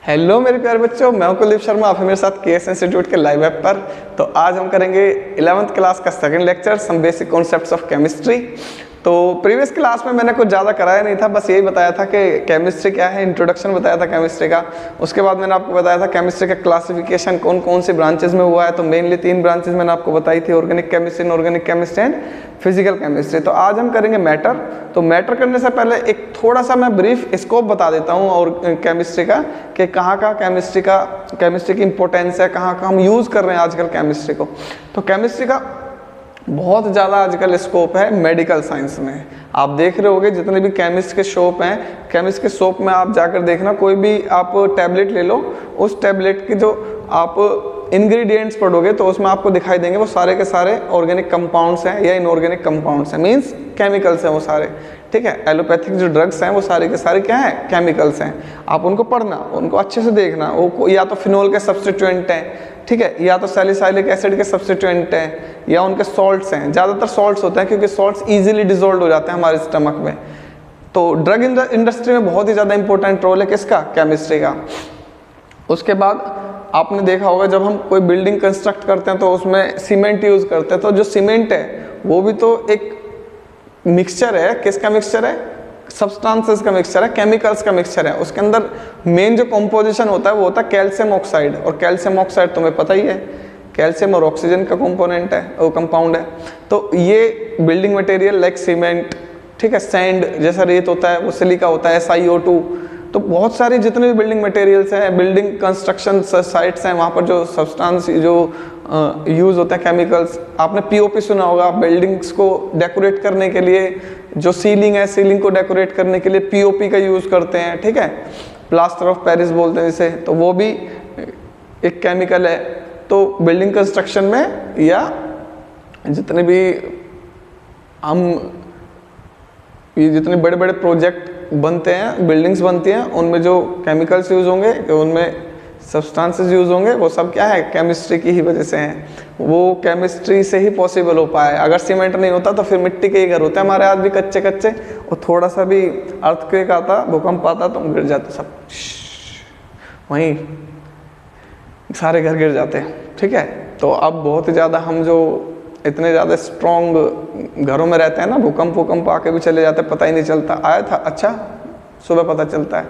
Hello मेरे प्यारे बच्चों, मैं हूं कुलदीप शर्मा। आप हैं मेरे साथ केएस इंस्टीट्यूट के लाइव ऐप पर। तो आज हम करेंगे 11th क्लास का second lecture, some basic concepts of chemistry. तो प्रीवियस क्लास में मैंने कुछ ज़्यादा कराया नहीं था, बस यही बताया था कि केमिस्ट्री क्या है, इंट्रोडक्शन बताया था केमिस्ट्री का। उसके बाद मैंने आपको बताया था केमिस्ट्री का क्लासिफिकेशन कौन कौन सी ब्रांचेज में हुआ है। तो मेनली 3 ब्रांचेज मैंने आपको बताई थी, organic chemistry, inorganic chemistry and physical chemistry. तो आज हम करेंगे मैटर। तो मैटर करने से पहले एक थोड़ा सा मैं ब्रीफ स्कोप बता देता हूँ और केमिस्ट्री का, कि कहाँ का केमिस्ट्री की इंपॉर्टेंस है, कहाँ का हम यूज़ कर रहे हैं आजकल केमिस्ट्री को। तो केमिस्ट्री का बहुत ज़्यादा आजकल स्कोप है मेडिकल साइंस में। आप देख रहे होगे जितने भी केमिस्ट के शॉप हैं, केमिस्ट के शॉप में आप जाकर देखना, कोई भी आप टैबलेट ले लो, उस टैबलेट की जो आप इंग्रेडिएंट्स पढ़ोगे तो उसमें आपको दिखाई देंगे वो सारे के सारे ऑर्गेनिक कंपाउंड्स हैं या इनऑर्गेनिक कंपाउंड्स हैं, मींस केमिकल्स हैं वो सारे। ठीक है, एलोपैथिक जो ड्रग्स हैं वो सारे के सारे क्या हैं, केमिकल्स हैं। आप उनको पढ़ना, उनको अच्छे से देखना, वो या तो फिनोल के सब्स्टिट्यूएंट हैं, ठीक है, या तो सैलिसाइलिक एसिड के सब्स्टिट्यूएंट हैं, या उनके सॉल्ट्स हैं। ज़्यादातर सॉल्ट्स होते हैं क्योंकि सॉल्ट्स इजीली डिसॉल्व हो जाते हैं हमारे स्टमक में। तो ड्रग इंडस्ट्री में बहुत ही ज़्यादा इंपॉर्टेंट रोल है किसका, केमिस्ट्री का। उसके बाद आपने देखा होगा जब हम कोई बिल्डिंग कंस्ट्रक्ट करते हैं तो उसमें सीमेंट यूज़ करते हैं। तो जो सीमेंट है वो भी तो एक मिक्सचर है, किसका मिक्सचर है, सब्सटेंसेस का मिक्सचर है, केमिकल्स का मिक्सचर है। उसके अंदर मेन जो कंपोजिशन होता है वो होता है कैल्शियम ऑक्साइड, और कैल्शियम ऑक्साइड तुम्हें पता ही है, कैल्शियम और ऑक्सीजन का कंपोनेंट है, वो कंपाउंड है। तो ये बिल्डिंग मटेरियल लाइक सीमेंट, ठीक है, सैंड जैसा रेत होता है वो सिलिका होता है, SiO2। तो बहुत सारी जितने भी बिल्डिंग मटेरियल्स हैं, बिल्डिंग कंस्ट्रक्शन साइट्स हैं, वहाँ पर जो सब्सटेंस जो यूज़ होते हैं केमिकल्स, आपने पीओपी सुना होगा, बिल्डिंग्स को डेकोरेट करने के लिए जो सीलिंग है, सीलिंग को डेकोरेट करने के लिए पीओपी का यूज़ करते हैं, ठीक है, प्लास्टर ऑफ पेरिस बोलते हैं इसे, तो वो भी एक केमिकल है। तो बिल्डिंग कंस्ट्रक्शन में या जितने भी हम ये जितने बड़े बड़े प्रोजेक्ट बनते हैं, बिल्डिंग्स बनती हैं, उनमें जो केमिकल्स यूज़ होंगे, उनमें सब्सटेंसेस यूज़ होंगे, वो सब क्या है, केमिस्ट्री की ही वजह से हैं। वो केमिस्ट्री से ही पॉसिबल हो पाया है। अगर सीमेंट नहीं होता तो फिर मिट्टी के ही घर होते हैं हमारे आज भी कच्चे कच्चे, और थोड़ा सा भी अर्थक्वेक आता, भूकंप आता तो गिर जाते सब, वहीं सारे घर गिर जाते हैं। ठीक है, तो अब बहुत ही ज़्यादा हम जो इतने ज़्यादा स्ट्रॉन्ग घरों में रहते हैं ना, भूकंप आके भी चले जाते, पता ही नहीं चलता। आया था, अच्छा सुबह पता चलता है।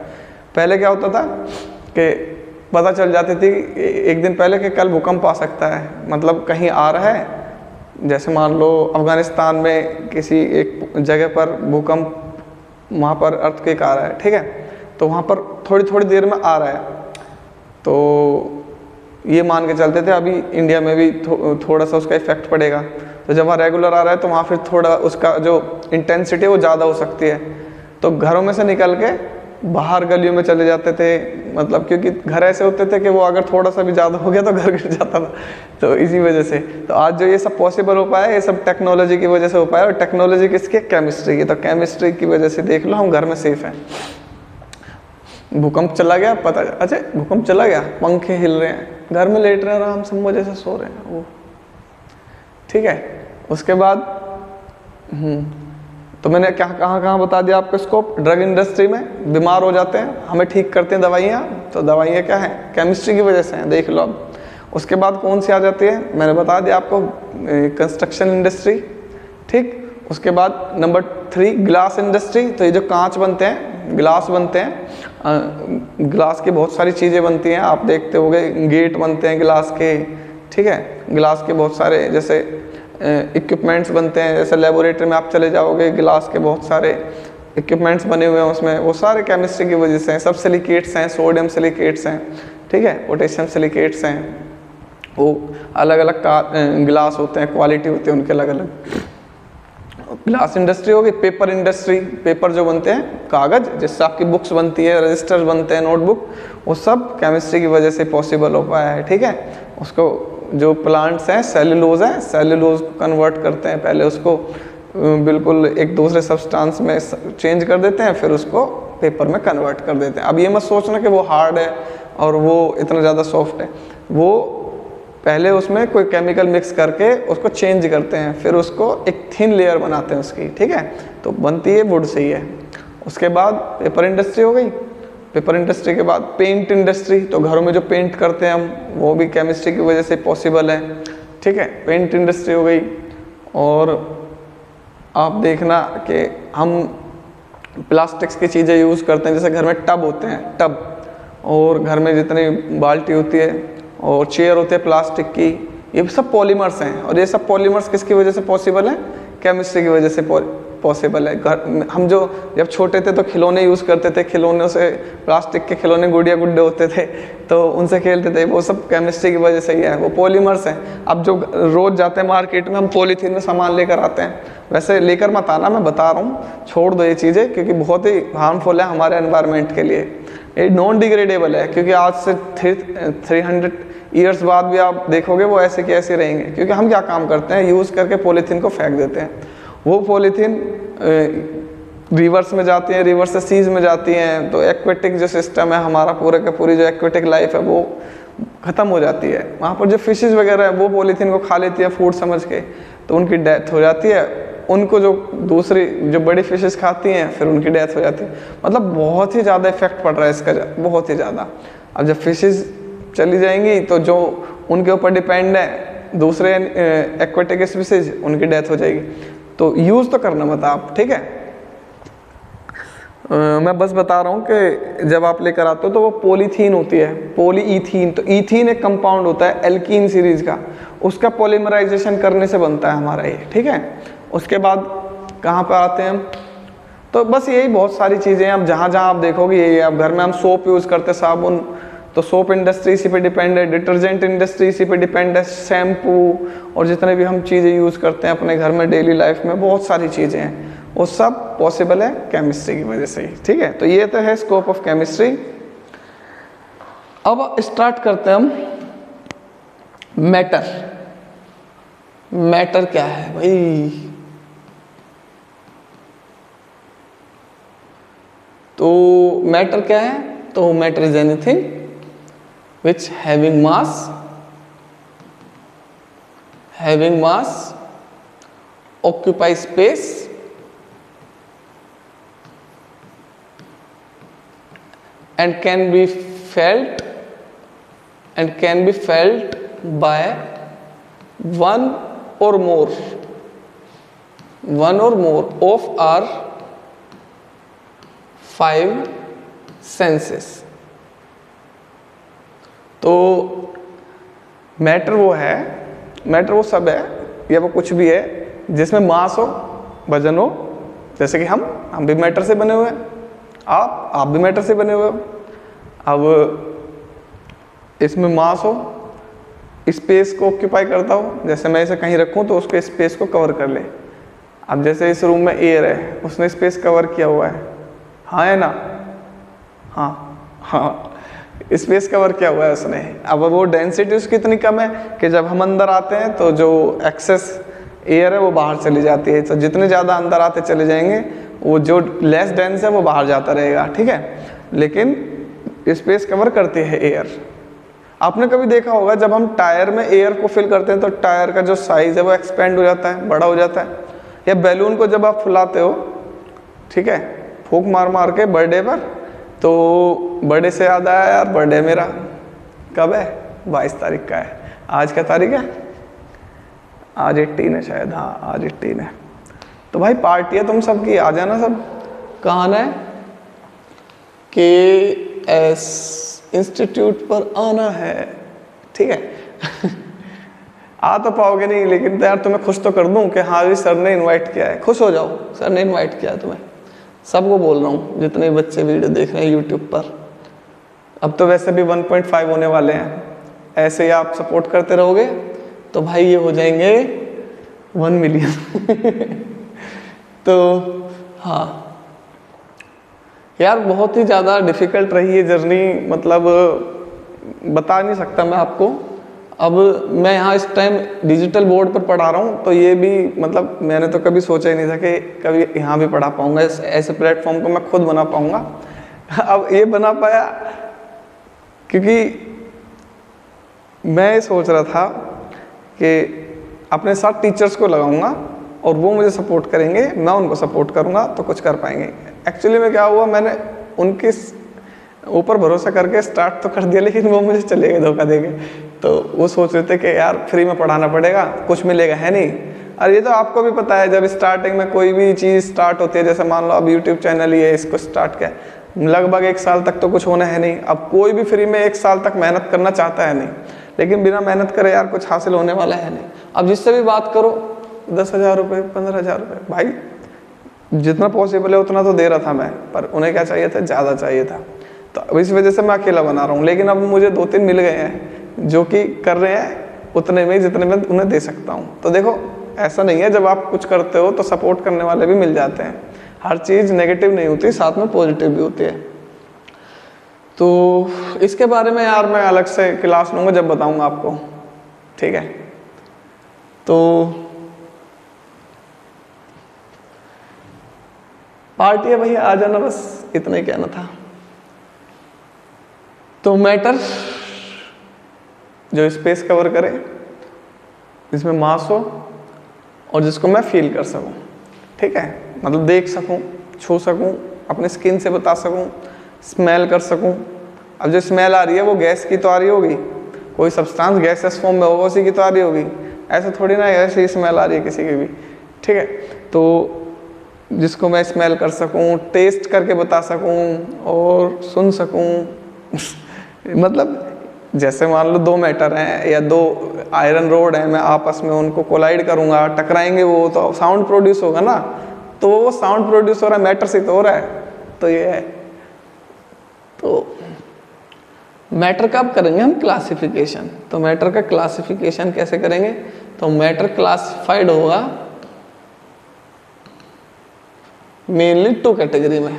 पहले क्या होता था कि पता चल जाती थी एक दिन पहले कि कल भूकंप आ सकता है, मतलब कहीं आ रहा है, जैसे मान लो अफगानिस्तान में किसी एक जगह पर भूकंप, वहाँ पर अर्थक्वेक आ रहा है, ठीक है, तो वहाँ पर थोड़ी थोड़ी देर में आ रहा है, तो ये मान के चलते थे अभी इंडिया में भी थोड़ा सा उसका इफेक्ट पड़ेगा। तो जब वहाँ रेगुलर आ रहा है तो वहाँ फिर थोड़ा उसका जो इंटेंसिटी है वो ज़्यादा हो सकती है। तो घरों में से निकल के बाहर गलियों में चले जाते थे, मतलब क्योंकि घर ऐसे होते थे कि वो अगर थोड़ा सा भी ज़्यादा हो गया तो घर गिर जाता था। तो इसी वजह से तो आज जो ये सब पॉसिबल हो पाया, ये सब टेक्नोलॉजी की वजह से हो पाया। और टेक्नोलॉजी किसकी, केमिस्ट्री की। तो केमिस्ट्री की वजह से देख लो हम घर में सेफ हैं। भूकंप चला गया, पता, अच्छा भूकंप चला गया, पंखे हिल रहे हैं, घर में लेट रहे हैं, आराम से मजे से सो रहे हैं वो, ठीक है। उसके बाद तो मैंने कहाँ बता दिया आपको स्कोप। ड्रग इंडस्ट्री में बीमार हो जाते हैं, हमें ठीक करते हैं दवाइयाँ, तो दवाइयाँ क्या हैं, केमिस्ट्री की वजह से हैं, देख लो अब। उसके बाद कौन सी आ जाती है, मैंने बता दिया आपको, कंस्ट्रक्शन इंडस्ट्री, ठीक। उसके बाद नंबर 3 ग्लास इंडस्ट्री। तो ये जो कांच बनते हैं, ग्लास बनते हैं, ग्लास की बहुत सारी चीज़ें बनती हैं, आप देखते होंगे गेट बनते हैं ग्लास के, ठीक है, ग्लास के बहुत सारे जैसे इक्विपमेंट्स बनते हैं, जैसे लेबोरेटरी में आप चले जाओगे, ग्लास के बहुत सारे इक्विपमेंट्स बने हुए हैं उसमें, वो सारे केमिस्ट्री की वजह से हैं। सब सिलिकेट्स हैं, सोडियम सिलिकेट्स हैं, ठीक है, पोटेशियम सिलिकेट्स हैं, वो अलग अलग ग्लास होते हैं, क्वालिटी होती है उनके अलग अलग। ग्लास इंडस्ट्री होगी। पेपर इंडस्ट्री, पेपर जो बनते हैं, कागज़ जिससे आपकी बुक्स बनती है, रजिस्टर्स बनते हैं, नोटबुक, वो सब केमिस्ट्री की वजह से पॉसिबल हो पाया है, ठीक है। उसको जो प्लांट्स हैं, सेल्यूलोज है, सेल्यूलोज को कन्वर्ट करते हैं, पहले उसको बिल्कुल एक दूसरे सब्सटेंस में चेंज कर देते हैं, फिर उसको पेपर में कन्वर्ट कर देते हैं। अब ये मत सोचना कि वो हार्ड है और वो इतना ज़्यादा सॉफ्ट है, वो पहले उसमें कोई केमिकल मिक्स करके उसको चेंज करते हैं, फिर उसको एक थिन लेयर बनाते हैं उसकी, ठीक है, तो बनती है वुड से ही है। उसके बाद पेपर इंडस्ट्री हो गई। पेपर इंडस्ट्री के बाद पेंट इंडस्ट्री, तो घरों में जो पेंट करते हैं हम, वो भी केमिस्ट्री की वजह से पॉसिबल है, ठीक है, पेंट इंडस्ट्री हो गई। और आप देखना कि हम प्लास्टिक्स की चीज़ें यूज़ करते हैं, जैसे घर में टब होते हैं, टब, और घर में जितनी बाल्टी होती है और चेयर होती है प्लास्टिक की, ये सब पॉलीमर्स हैं। और ये सब पॉलीमर्स किसकी वजह से पॉसिबल है? केमिस्ट्री की वजह से पॉसिबल है। हम जो जब छोटे थे तो खिलौने यूज़ करते थे, खिलौनों से, प्लास्टिक के खिलौने गुड़िया गुड्डे होते थे तो उनसे खेलते थे, वो सब केमिस्ट्री की वजह से ही है, वो पॉलीमर्स हैं। अब जो रोज़ जाते हैं मार्केट में, हम पॉलीथीन में सामान लेकर आते हैं, वैसे लेकर मत आना, मैं बता रहा हूँ, छोड़ दो ये चीज़ें, क्योंकि बहुत ही हार्मफुल है हमारे एनवायरनमेंट के लिए। ये नॉन डिग्रेडेबल है, क्योंकि आज से 300 ईयर्स बाद भी आप देखोगे वो ऐसे के ऐसे रहेंगे। क्योंकि हम क्या काम करते हैं, यूज़ करके पॉलीथीन को फेंक देते हैं, वो पॉलीथीन रिवर्स में जाती है, रिवर्स से सीज में जाती हैं, तो एक्वेटिक जो सिस्टम है हमारा, पूरे का पूरी जो एक्वेटिक लाइफ है वो ख़त्म हो जाती है। वहाँ पर जो फिशेज़ वगैरह है वो पॉलीथीन को खा लेती है फूड समझ के, तो उनकी डेथ हो जाती है। उनको जो दूसरी जो बड़ी फिशेस खाती हैं फिर उनकी डेथ हो जाती है। मतलब बहुत ही ज़्यादा इफेक्ट पड़ रहा है इसका, बहुत ही ज़्यादा। अब जब फिशेस चली जाएंगी तो जो उनके ऊपर डिपेंड है दूसरे एक्वेटिक स्पीसीज, उनकी डेथ हो जाएगी। तो यूज़ तो करना मत आप, ठीक है। मैं बस बता रहा हूँ कि जब आप लेकर आते हो तो वो पॉलीथीन होती है, पॉलीईथीन। तो ईथीन एक कंपाउंड होता है एल्कीन सीरीज का, उसका पॉलीमराइजेशन करने से बनता है हमारा ये, ठीक है। उसके बाद कहाँ पर आते हैं हम, तो बस यही बहुत सारी चीज़ें हैं। अब जहाँ जहाँ आप देखोगे यही है। अब घर में हम सोप यूज़ करते हैं, साबुन, तो सोप इंडस्ट्री इसी पे डिपेंड है, डिटर्जेंट इंडस्ट्री इसी पे डिपेंड है, शैम्पू और जितने भी हम चीज़ें यूज़ करते हैं अपने घर में डेली लाइफ में, बहुत सारी चीज़ें हैं, वो सब पॉसिबल है केमिस्ट्री की वजह से ही, ठीक है। तो ये तो है स्कोप ऑफ केमिस्ट्री। अब स्टार्ट करते हैं हम मैटर। मैटर क्या है भाई? तो मैटर क्या है? तो matter is anything which having mass occupy space and can be felt by one or more of our 5 senses। तो मैटर वो है, मैटर वो सब है या वो कुछ भी है जिसमें मास हो, वजन हो। जैसे कि हम भी मैटर से बने हुए हैं, आप भी मैटर से बने हुए हो। अब इसमें मास हो, स्पेस को ऑक्यूपाई करता हो, जैसे मैं इसे कहीं रखूं तो उसके स्पेस को कवर कर ले। अब जैसे इस रूम में एयर है, उसने स्पेस कवर किया हुआ है, हाँ है ना, हाँ स्पेस कवर किया हुआ है उसने। अब वो डेंसिटी उसकी इतनी कम है कि जब हम अंदर आते हैं तो जो एक्सेस एयर है वो बाहर चली जाती है। तो जितने ज़्यादा अंदर आते चले जाएंगे, वो जो लेस डेंस है वो बाहर जाता रहेगा, ठीक है। लेकिन स्पेस कवर करती है एयर। आपने कभी देखा होगा जब हम टायर में एयर को फिल करते हैं तो टायर का जो साइज़ है वो एक्सपेंड हो जाता है, बड़ा हो जाता है। या बैलून को जब आप फुलाते हो, ठीक है, फूंक मार मार के बर्थडे पर, तो बर्थडे से याद आया यार, बर्थडे मेरा कब है? 22 तारीख का है। आज क्या तारीख है? आज 18 है शायद, हाँ आज 18 है। तो भाई पार्टी है तुम सबकी, आ जाना सब। कहाँ आना है? KS इंस्टीट्यूट पर आना है, ठीक है। आ तो पाओगे नहीं, लेकिन तो यार तुम्हें खुश तो कर दूं कि हाँ भी सर ने इनवाइट किया है। खुश हो जाओ, सर ने इनवाइट किया है तुम्हें। सबको बोल रहा हूँ जितने बच्चे वीडियो देख रहे हैं यूट्यूब पर। अब तो वैसे भी 1.5 होने वाले हैं, ऐसे ही आप सपोर्ट करते रहोगे तो भाई ये हो जाएंगे 1 मिलियन। तो हाँ यार, बहुत ही ज़्यादा डिफ़िकल्ट रही है जर्नी, मतलब बता नहीं सकता मैं आपको। अब मैं यहाँ इस टाइम डिजिटल बोर्ड पर पढ़ा रहा हूँ, तो ये भी मतलब मैंने तो कभी सोचा ही नहीं था कि कभी यहाँ भी पढ़ा पाऊँगा, ऐसे प्लेटफॉर्म को मैं खुद बना पाऊँगा। अब ये बना पाया क्योंकि मैं सोच रहा था कि अपने साथ टीचर्स को लगाऊंगा और वो मुझे सपोर्ट करेंगे, मैं उनको सपोर्ट करूँगा तो कुछ कर पाएंगे। एक्चुअली में क्या हुआ, मैंने उनकी ऊपर भरोसा करके स्टार्ट तो कर दिया, लेकिन वो मुझे चले गए धोखा देके। तो वो सोच रहे थे कि यार फ्री में पढ़ाना पड़ेगा, कुछ मिलेगा है नहीं। और ये तो आपको भी पता है, जब स्टार्टिंग में कोई भी चीज़ स्टार्ट होती है, जैसे मान लो अब यूट्यूब चैनल ही है, इसको स्टार्ट किया, लगभग 1 साल तक तो कुछ होना है नहीं। अब कोई भी फ्री में 1 साल तक मेहनत करना चाहता है नहीं, लेकिन बिना मेहनत करे यार कुछ हासिल होने वाला है नहीं। अब जिससे भी बात करो 10,000 रुपये, 15,000 रुपये, भाई जितना पॉसिबल है उतना तो दे रहा था मैं, पर उन्हें क्या चाहिए था, ज़्यादा चाहिए था। तो इस वजह से मैं अकेला बना रहा हूँ। लेकिन अब मुझे 2-3 मिल गए हैं जो कि कर रहे हैं उतने में जितने में उन्हें दे सकता हूँ। तो देखो ऐसा नहीं है, जब आप कुछ करते हो तो सपोर्ट करने वाले भी मिल जाते हैं। हर चीज़ नेगेटिव नहीं होती, साथ में पॉजिटिव भी होती है। तो इसके बारे में यार मैं अलग से क्लास लूँगा, जब बताऊँगा आपको, ठीक है। तो पार्टी है भैया, आ जाना, बस इतना ही कहना था। तो मैटर जो स्पेस कवर करे, जिसमें मास हो और जिसको मैं फील कर सकूं, ठीक है, मतलब देख सकूं, छू सकूं, अपने स्किन से बता सकूं, स्मेल कर सकूं। अब जो स्मेल आ रही है वो गैस की तो आ रही होगी, कोई सब्सटेंस गैसेस फॉर्म में होगा उसी की तो आ रही होगी, ऐसा थोड़ी ना ऐसे ही स्मेल आ रही है किसी की भी, ठीक है। तो जिसको मैं स्मेल कर सकूं, टेस्ट करके बता सकूं और सुन सकूं मतलब जैसे मान लो 2 मैटर हैं या 2 आयरन रोड हैं, मैं आपस में उनको कोलाइड करूंगा, टकराएंगे, वो तो साउंड प्रोड्यूस होगा ना। तो वो साउंड प्रोड्यूस हो रहा है, मैटर से तो हो रहा है। तो ये है। तो मैटर का अब करेंगे हम क्लासिफिकेशन। तो मैटर का क्लासिफिकेशन कैसे करेंगे, तो मैटर क्लासिफाइड होगा मेनली 2 कैटेगरी में।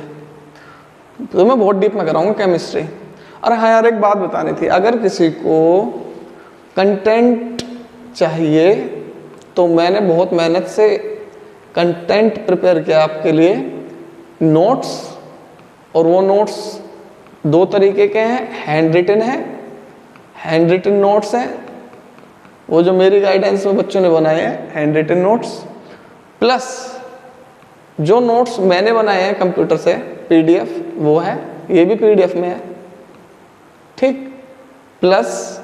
तो मैं बहुत डीप में कराऊंगा केमिस्ट्री। और हाँ यार एक बात बतानी थी, अगर किसी को कंटेंट चाहिए तो मैंने बहुत मेहनत से कंटेंट प्रिपेयर किया आपके लिए, नोट्स। और वो नोट्स 2 तरीके के हैं, हैंड रिटन है, हैंड रिटन नोट्स हैं, वो जो मेरी गाइडेंस में बच्चों ने बनाए हैं हैंड रिटन नोट्स, प्लस जो नोट्स मैंने बनाए हैं कंप्यूटर से पीडीएफ, वो है, ये भी पीडीएफ में है, ठीक, plus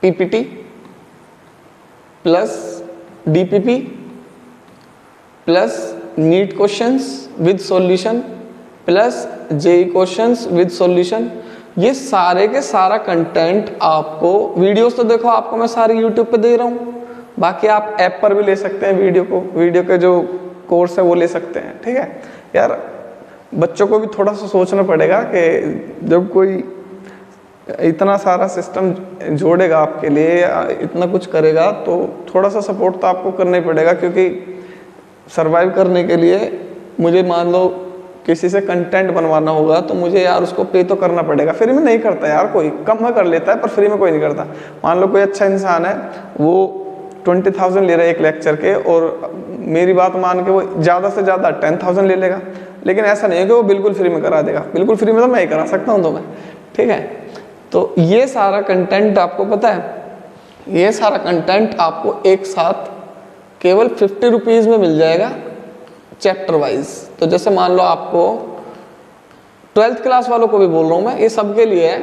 PPT, plus DPP, plus NEET questions with solution, plus JEE questions with solution. ये सारे के सारा कंटेंट आपको, वीडियोस तो देखो आपको मैं सारे यूट्यूब पे दे रहा हूँ, बाकी आप ऐप पर भी ले सकते हैं वीडियो को, वीडियो के जो कोर्स है वो ले सकते हैं, ठीक है। यार बच्चों को भी थोड़ा सा सोचना पड़ेगा कि जब कोई इतना सारा सिस्टम जोड़ेगा आपके लिए या इतना कुछ करेगा तो थोड़ा सा सपोर्ट तो आपको करना ही पड़ेगा, क्योंकि सरवाइव करने के लिए मुझे मान लो किसी से कंटेंट बनवाना होगा तो मुझे यार उसको पे तो करना पड़ेगा। फ्री में नहीं करता यार कोई, कम में कर लेता है पर फ्री में कोई नहीं करता। मान लो कोई अच्छा इंसान है, वो 20,000 ले रहा है एक लेक्चर के, और मेरी बात मान के वो ज़्यादा से ज़्यादा 10,000 ले लेगा, लेकिन ऐसा नहीं है कि वो बिल्कुल फ्री में करा देगा। बिल्कुल फ्री में तो मैं ही करा सकता हूँ तुम्हें, ठीक है। तो ये सारा कंटेंट आपको पता है, ये सारा कंटेंट आपको एक साथ केवल 50 रुपीज़ में मिल जाएगा चैप्टर वाइज। तो जैसे मान लो आपको 12th क्लास वालों को भी बोल रहा हूँ मैं, ये सबके लिए है।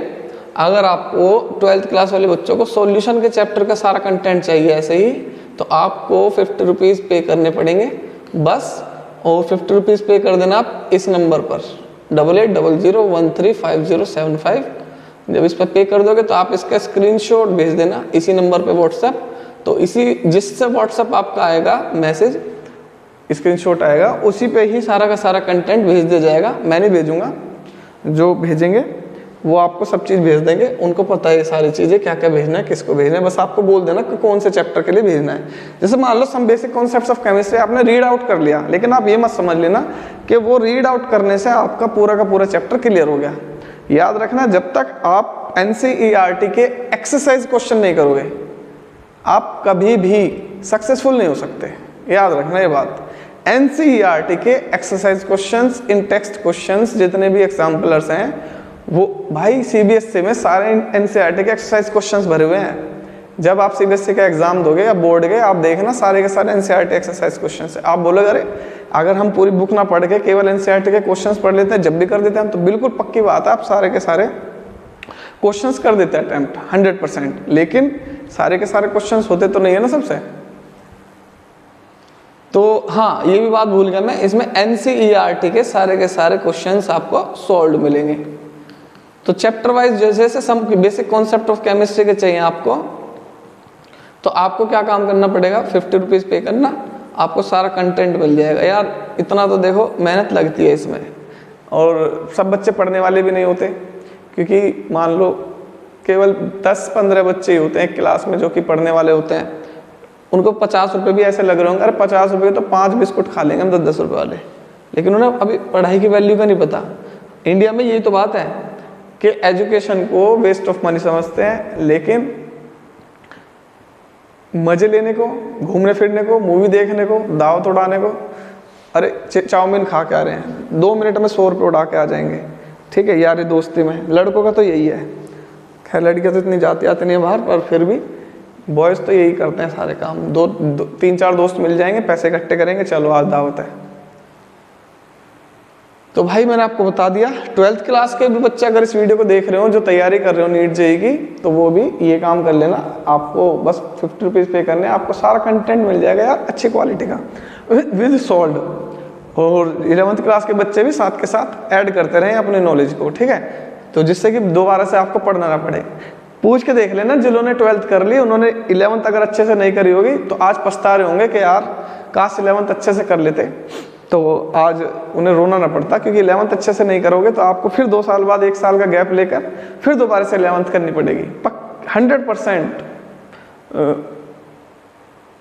अगर आपको 12th क्लास वाले बच्चों को सॉल्यूशन के चैप्टर का सारा कंटेंट चाहिए ऐसे ही, तो आपको 50 रुपीज़ पे करने पड़ेंगे बस। और 50 रुपीज़ पे कर देना आप इस नंबर पर 8800135075। जब इस पर पे कर दोगे तो आप इसका स्क्रीनशॉट भेज देना इसी नंबर पे व्हाट्सएप। तो इसी जिससे व्हाट्सएप आपका आएगा मैसेज, स्क्रीनशॉट आएगा, उसी पे ही सारा का सारा कंटेंट भेज दिया जाएगा। मैं नहीं भेजूंगा, जो भेजेंगे वो आपको सब चीज़ भेज देंगे। उनको पता है ये सारी चीज़ें क्या क्या भेजना है, किसको भेजना है, बस आपको बोल देना कि कौन से चैप्टर के लिए भेजना है। जैसे मान लो some basic concepts of chemistry आपने रीड आउट कर लिया, लेकिन आप ये मत समझ लेना कि वो रीड आउट करने से आपका पूरा का पूरा चैप्टर क्लियर हो गया। याद रखना, जब तक आप NCERT के एक्सरसाइज क्वेश्चन नहीं करोगे आप कभी भी सक्सेसफुल नहीं हो सकते। याद रखना ये बात। NCERT के एक्सरसाइज क्वेश्चंस, इन टेक्स्ट क्वेश्चंस जितने भी एग्जाम्पलर्स हैं वो भाई CBSE में सारे NCERT के एक्सरसाइज क्वेश्चंस भरे हुए हैं। जब आप सीबीएसई का एग्जाम दोगे या बोर्ड के, आप देखना सारे के सारे एनसीईआरटी एक्सरसाइज क्वेश्चन है। आप बोलोगे अरे अगर हम पूरी बुक ना पढ़ के केवल एनसीईआरटी के क्वेश्चंस पढ़ लेते हैं, जब भी कर देते हैं, तो बिल्कुल पक्की बात है आप सारे के सारे क्वेश्चंस कर देते हैं अटेम्प्ट 100%। लेकिन सारे के सारे क्वेश्चंस होते तो नहीं है ना सबसे। तो हाँ, ये भी बात भूल गया मैं, इसमें एनसीईआरटी के सारे क्वेश्चंस आपको सॉल्व मिलेंगे। तो चैप्टर वाइज जैसे जैसे some basic concept of chemistry के चाहिए आपको, तो आपको क्या काम करना पड़ेगा, 50 रुपीज़ पे करना, आपको सारा कंटेंट मिल जाएगा। यार इतना तो देखो मेहनत लगती है इसमें, और सब बच्चे पढ़ने वाले भी नहीं होते, क्योंकि मान लो केवल 10-15 बच्चे ही होते हैं एक क्लास में जो कि पढ़ने वाले होते हैं। उनको 50 रुपये भी ऐसे लग रहे होंगे, अरे 50 रुपये तो 5 बिस्कुट खा लेंगे हम 10-10 रुपये वाले, लेकिन उन्हें अभी पढ़ाई की वैल्यू का नहीं पता। इंडिया में यही तो बात है कि एजुकेशन को वेस्ट ऑफ मनी समझते हैं, लेकिन मजे लेने को, घूमने फिरने को, मूवी देखने को, दावत उड़ाने को, अरे चाउमीन खा के आ रहे हैं, 2 मिनट में 100 रुपये उड़ा के आ जाएंगे, ठीक है यारी दोस्ती में। लड़कों का तो यही है, खैर लड़कियाँ तो इतनी जाती आती नहीं है बाहर, पर फिर भी बॉयज़ तो यही करते हैं सारे काम। 3-4 दोस्त मिल जाएंगे, पैसे इकट्ठे करेंगे, चलो आज दावत है। तो भाई मैंने आपको बता दिया, 12th क्लास के भी बच्चे अगर इस वीडियो को देख रहे हो, जो तैयारी कर रहे हो नीट जेईई की, तो वो भी ये काम कर लेना। आपको बस 50 रुपीज़ पे करने, आपको सारा कंटेंट मिल जाएगा यार अच्छी क्वालिटी का विद सॉल्व। और 11th क्लास के बच्चे भी साथ के साथ ऐड करते रहें अपने नॉलेज को, ठीक है, तो जिससे कि दोबारा से आपको पढ़ना ना पड़े। पूछ के देख लेना, जिन्होंने 12th कर ली उन्होंने 11th अगर अच्छे से नहीं करी होगी तो आज पछता रहे होंगे कि यार काश 11th अच्छे से कर लेते, तो आज उन्हें रोना ना पड़ता। क्योंकि 11th अच्छे से नहीं करोगे तो आपको फिर 2 साल बाद 1 साल का गैप लेकर फिर दोबारा से 11th करनी पड़ेगी 100%।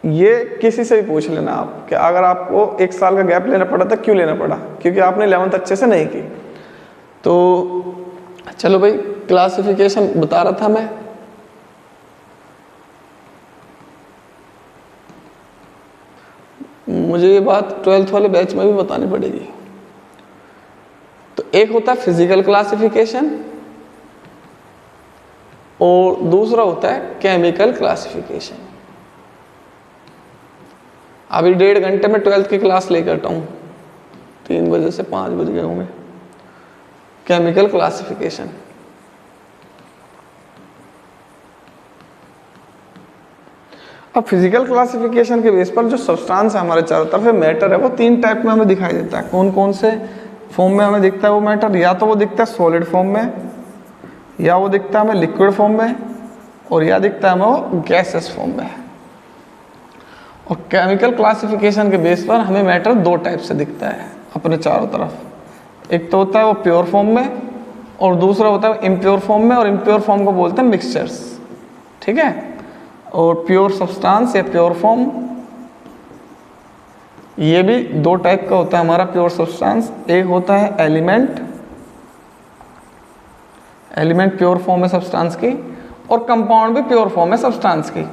ये किसी से भी पूछ लेना आप कि अगर आपको 1 साल का गैप लेना पड़ा था, क्यों लेना पड़ा, क्योंकि आपने 11th अच्छे से नहीं की। तो चलो भाई, क्लासिफिकेशन बता रहा था मैं। मुझे ये बात 12th वाले बैच में भी बतानी पड़ेगी। तो एक होता है फिजिकल क्लासिफिकेशन और दूसरा होता है केमिकल क्लासिफिकेशन। अभी 1.5 घंटे में 12th की क्लास लेकर हूँ, 3 बजे से 5 बज गए होंगे। केमिकल क्लासिफिकेशन, अब फिजिकल क्लासिफिकेशन के बेस पर जो सब्सटेंस है हमारे चारों तरफ, मैटर है, वो 3 टाइप में हमें दिखाई देता है। कौन कौन से फॉर्म में हमें दिखता है वो मैटर? या तो वो दिखता है सॉलिड फॉर्म में, या वो दिखता है हमें लिक्विड फॉर्म में, और या दिखता है हमें वो गैसेस फॉर्म में। और केमिकल क्लासिफिकेशन के बेस पर हमें मैटर 2 टाइप से दिखता है अपने चारों तरफ। एक तो होता है वो प्योर फॉर्म में, और दूसरा होता है इम्प्योर फॉर्म में, और इम्प्योर फॉर्म को बोलते हैं मिक्सचर्स, ठीक है। और प्योर सब्सटेंस या प्योर फॉर्म, ये भी 2 टाइप का होता है हमारा प्योर सब्सटेंस। एक होता है एलिमेंट, एलिमेंट प्योर फॉर्म है सब्सटेंस की, और कंपाउंड भी प्योर फॉर्म है सब्सटेंस की।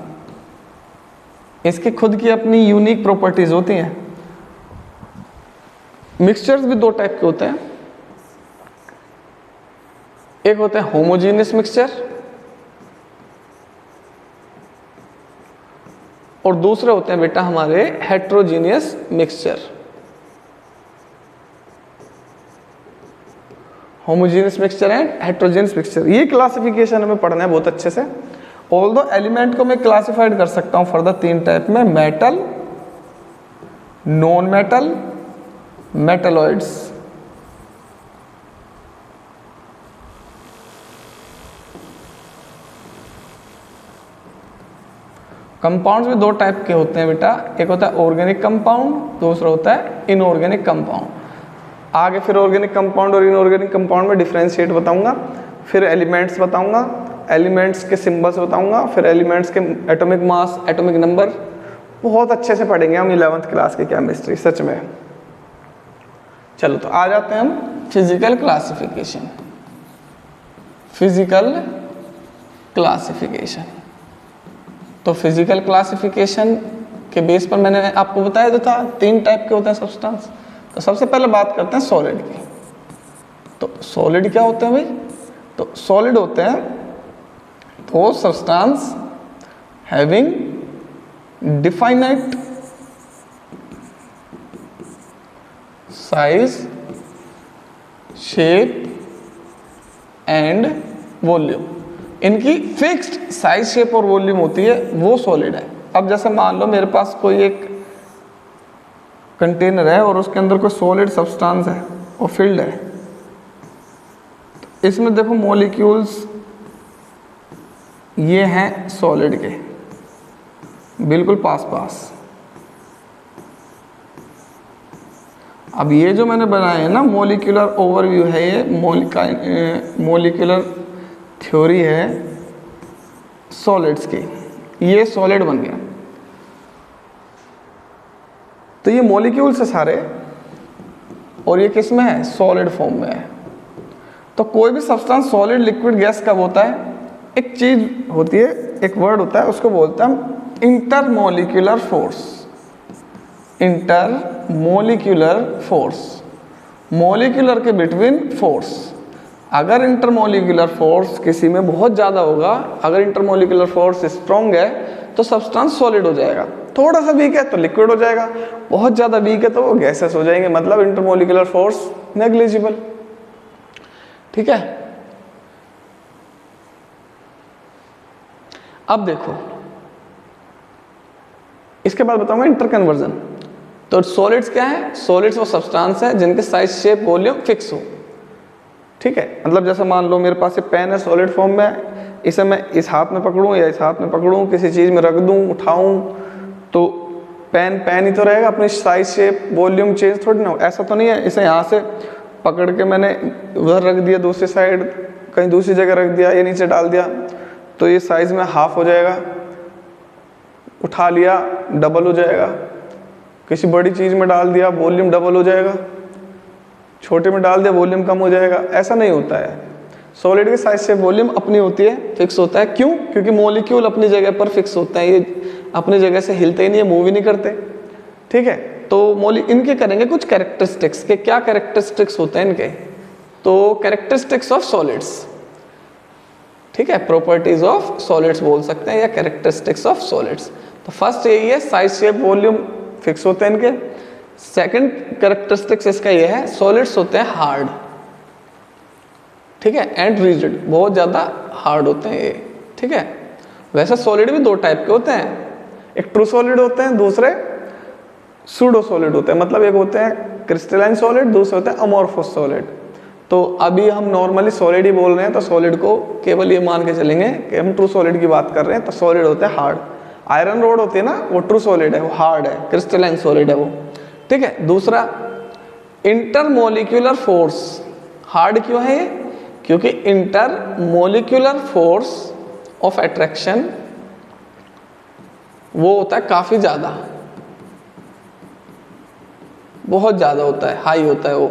इसकी खुद की अपनी यूनिक प्रॉपर्टीज होती हैं। मिक्सचर्स भी 2 टाइप के होते हैं। एक होते हैं होमोजीनियस मिक्सचर, और दूसरे होते हैं बेटा हमारे heterogeneous mixture. Homogeneous mixture and heterogeneous mixture, ये क्लासिफिकेशन हमें पढ़ना है बहुत अच्छे से। ऑल्दो एलिमेंट को मैं क्लासिफाइड कर सकता हूं फर्दर 3 टाइप में, metal, non metal, metalloids. Compounds भी 2 टाइप के होते हैं बेटा, एक होता है ऑर्गेनिक कंपाउंड, दूसरा होता है इनऑर्गेनिक कंपाउंड। आगे फिर ऑर्गेनिक कंपाउंड और इनऑर्गेनिक कंपाउंड में डिफरेंशिएट बताऊंगा, फिर एलिमेंट्स बताऊंगा, एलिमेंट्स के सिंबल्स बताऊंगा, फिर एलिमेंट्स के एटॉमिक मास, एटॉमिक नंबर, बहुत अच्छे से पढ़ेंगे हम 11th क्लास की केमिस्ट्री, सच में। चलो तो आ जाते हैं हम फिजिकल क्लासिफिकेशन। फिजिकल क्लासिफिकेशन, तो फिजिकल क्लासिफिकेशन के बेस पर मैंने आपको बताया तो था 3 टाइप के होते हैं सब्सटेंस। तो सबसे पहले बात करते हैं सॉलिड की। तो सॉलिड क्या होते हैं भाई? तो सॉलिड होते हैं वो substance having definite size, shape and volume. इनकी फिक्स्ड साइज, शेप और वॉल्यूम होती है, वो सॉलिड है। अब जैसे मान लो मेरे पास कोई एक कंटेनर है और उसके अंदर कोई सॉलिड सब्सटेंस है और फिल्ड है, तो इसमें देखो मॉलिक्यूल्स ये हैं सॉलिड के बिल्कुल पास पास। अब ये जो मैंने बनाए हैं ना, मॉलिक्यूलर ओवरव्यू है, ये मॉलिक्यूलर थ्योरी है सॉलिड्स की, ये सॉलिड बन गया। तो ये मॉलिक्यूल्स है सारे, और ये किस में है? सॉलिड फॉर्म में है। तो कोई भी सब्सटेंस सॉलिड, लिक्विड, गैस कब होता है? एक चीज होती है, एक वर्ड होता है, उसको बोलते हैं हम intermolecular force. Intermolecular force, molecular के बिटवीन फोर्स। अगर इंटरमोलिक्यूलर फोर्स किसी में बहुत ज़्यादा होगा, अगर इंटरमोलिक्यूलर फोर्स स्ट्रॉन्ग है तो सब्सटेंस सॉलिड हो जाएगा, थोड़ा सा वीक है तो लिक्विड हो जाएगा, बहुत ज़्यादा वीक है तो वो गैसेस हो जाएंगे, मतलब इंटरमोलिक्यूलर फोर्स नेग्लिजिबल। ठीक है, अब देखो इसके बाद बताऊंगा इंटरकन्वर्जन। तो सॉलिड्स क्या है? सॉलिड्स वो सब्सटेंस है जिनके साइज, शेप, वॉल्यूम फिक्स हो। ठीक है, मतलब जैसे मान लो मेरे पास ये पेन है, सॉलिड फॉर्म में, इसे मैं इस हाथ में पकड़ूं या इस हाथ में पकड़ूं, किसी चीज़ में रख दूं, उठाऊं, तो पेन पेन ही तो रहेगा, अपनी साइज, शेप, वॉल्यूम चेंज थोड़ी ना। ऐसा तो नहीं है इसे यहाँ से पकड़ के मैंने उधर रख दिया, दूसरी साइड कहीं दूसरी जगह रख दिया या नीचे डाल दिया तो ये साइज में हाफ हो जाएगा, उठा लिया डबल हो जाएगा, किसी बड़ी चीज़ में डाल दिया वॉल्यूम डबल हो जाएगा, छोटे में डाल दिया वॉल्यूम कम हो जाएगा। ऐसा नहीं होता है। सॉलिड की साइज से वॉल्यूम अपनी होती है, फिक्स होता है। क्यों? क्योंकि मॉलिक्यूल अपनी जगह पर फिक्स होता है, ये अपनी जगह से हिलते ही नहीं है, मूव ही नहीं करते। ठीक है, तो इनके करेंगे कुछ कैरेक्टरिस्टिक्स के। क्या कैरेक्टरिस्टिक्स होते हैं इनके? तो कैरेक्टरिस्टिक्स ऑफ सॉलिड्स, ठीक है, प्रॉपर्टीज ऑफ सॉलिड्स बोल सकते हैं या कैरेक्टरिस्टिक्स ऑफ सॉलिड्स। तो फर्स्ट यही है, साइज, शेप, वॉल्यूम फिक्स होते हैं इनके। सेकंड कैरेक्टरिस्टिक्स इसका ये है, सॉलिड्स होते हैं हार्ड, ठीक है, एंड रिजिड, बहुत ज़्यादा हार्ड होते हैं ये। ठीक है, वैसे सॉलिड भी दो टाइप के होते हैं, एक ट्रू सॉलिड होते हैं, दूसरे सूडो सॉलिड होते हैं। मतलब एक होते हैं क्रिस्टलाइन सॉलिड, दूसरे होते हैं अमोर्फस सॉलिड। तो अभी हम नॉर्मली सॉलिड ही बोल रहे हैं, तो सॉलिड को केवल ये मान के चलेंगे कि हम ट्रू सॉलिड की बात कर रहे हैं। तो सॉलिड होते हैं हार्ड। आयरन रोड होती है ना, वो ट्रू सॉलिड है, वो हार्ड है, क्रिस्टलाइन सॉलिड है वो। ठीक है, दूसरा इंटरमोलिक्यूलर फोर्स। हार्ड क्यों है ये? क्योंकि इंटरमोलिक्यूलर फोर्स ऑफ अट्रैक्शन वो होता है काफी ज्यादा, बहुत ज्यादा होता है, हाई होता है वो।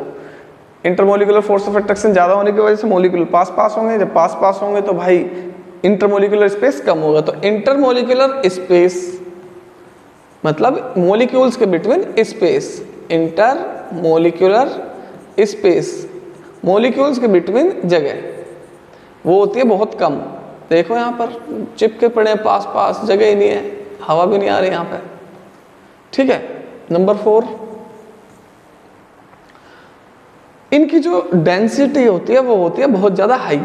इंटरमोलिकुलर फोर्स ऑफ अट्रैक्शन ज्यादा होने की वजह से मॉलिक्यूल पास पास होंगे, जब पास पास होंगे तो भाई इंटरमोलिकुलर स्पेस कम होगा। तो इंटरमोलिकुलर स्पेस मतलब मॉलिक्यूल्स के between space, intermolecular space, molecules के बिटवीन जगह वो होती है बहुत कम। देखो यहाँ पर चिपके पड़े हैं पास पास, जगह ही नहीं है, हवा भी नहीं आ रही यहाँ पे। ठीक है, नंबर 4, इनकी जो डेंसिटी होती है वो होती है बहुत ज़्यादा हाई।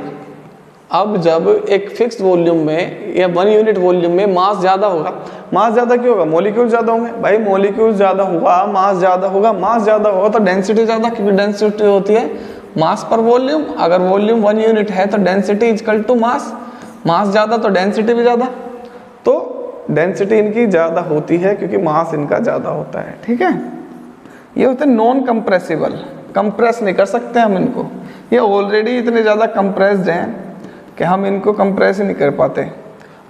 अब जब एक फिक्स्ड वॉल्यूम में या 1 यूनिट वॉल्यूम में मास ज़्यादा होगा, मास ज़्यादा क्यों होगा? मॉलिक्यूल ज़्यादा होंगे भाई, मॉलिक्यूल ज़्यादा हुआ, मास ज़्यादा होगा, मास ज़्यादा होगा तो डेंसिटी ज़्यादा, क्योंकि डेंसिटी होती है मास पर वॉल्यूम। अगर वॉल्यूम 1 यूनिट है तो डेंसिटी इक्वल टू मास, मास ज़्यादा तो डेंसिटी भी ज़्यादा। तो डेंसिटी इनकी ज़्यादा होती है क्योंकि मास इनका ज़्यादा होता है। ठीक है, ये होते हैं नॉन कंप्रेसिबल, कंप्रेस नहीं कर सकते हम इनको, ये ऑलरेडी इतने ज़्यादा कंप्रेस्ड हैं कि हम इनको कंप्रेस ही नहीं कर पाते।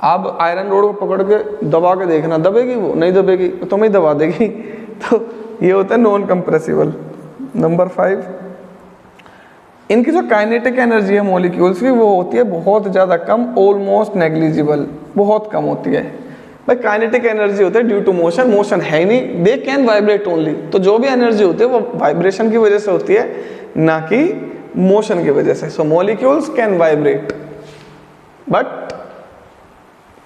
आप आयरन रोड को पकड़ के दबा के देखना, दबेगी वो? नहीं दबेगी, तुम्हें दबा देगी। तो ये होता है नॉन कंप्रेसिबल। नंबर 5, इनकी जो काइनेटिक एनर्जी है मॉलिक्यूल्स की वो होती है बहुत ज़्यादा कम, ऑलमोस्ट नेग्लिजिबल, बहुत कम होती है। भाई काइनेटिक एनर्जी होती है ड्यू टू मोशन, मोशन है ही नहीं, दे कैन वाइब्रेट ओनली। तो जो भी एनर्जी होती है वो वाइब्रेशन की वजह से होती है, ना कि मोशन की वजह से। So molecules can vibrate but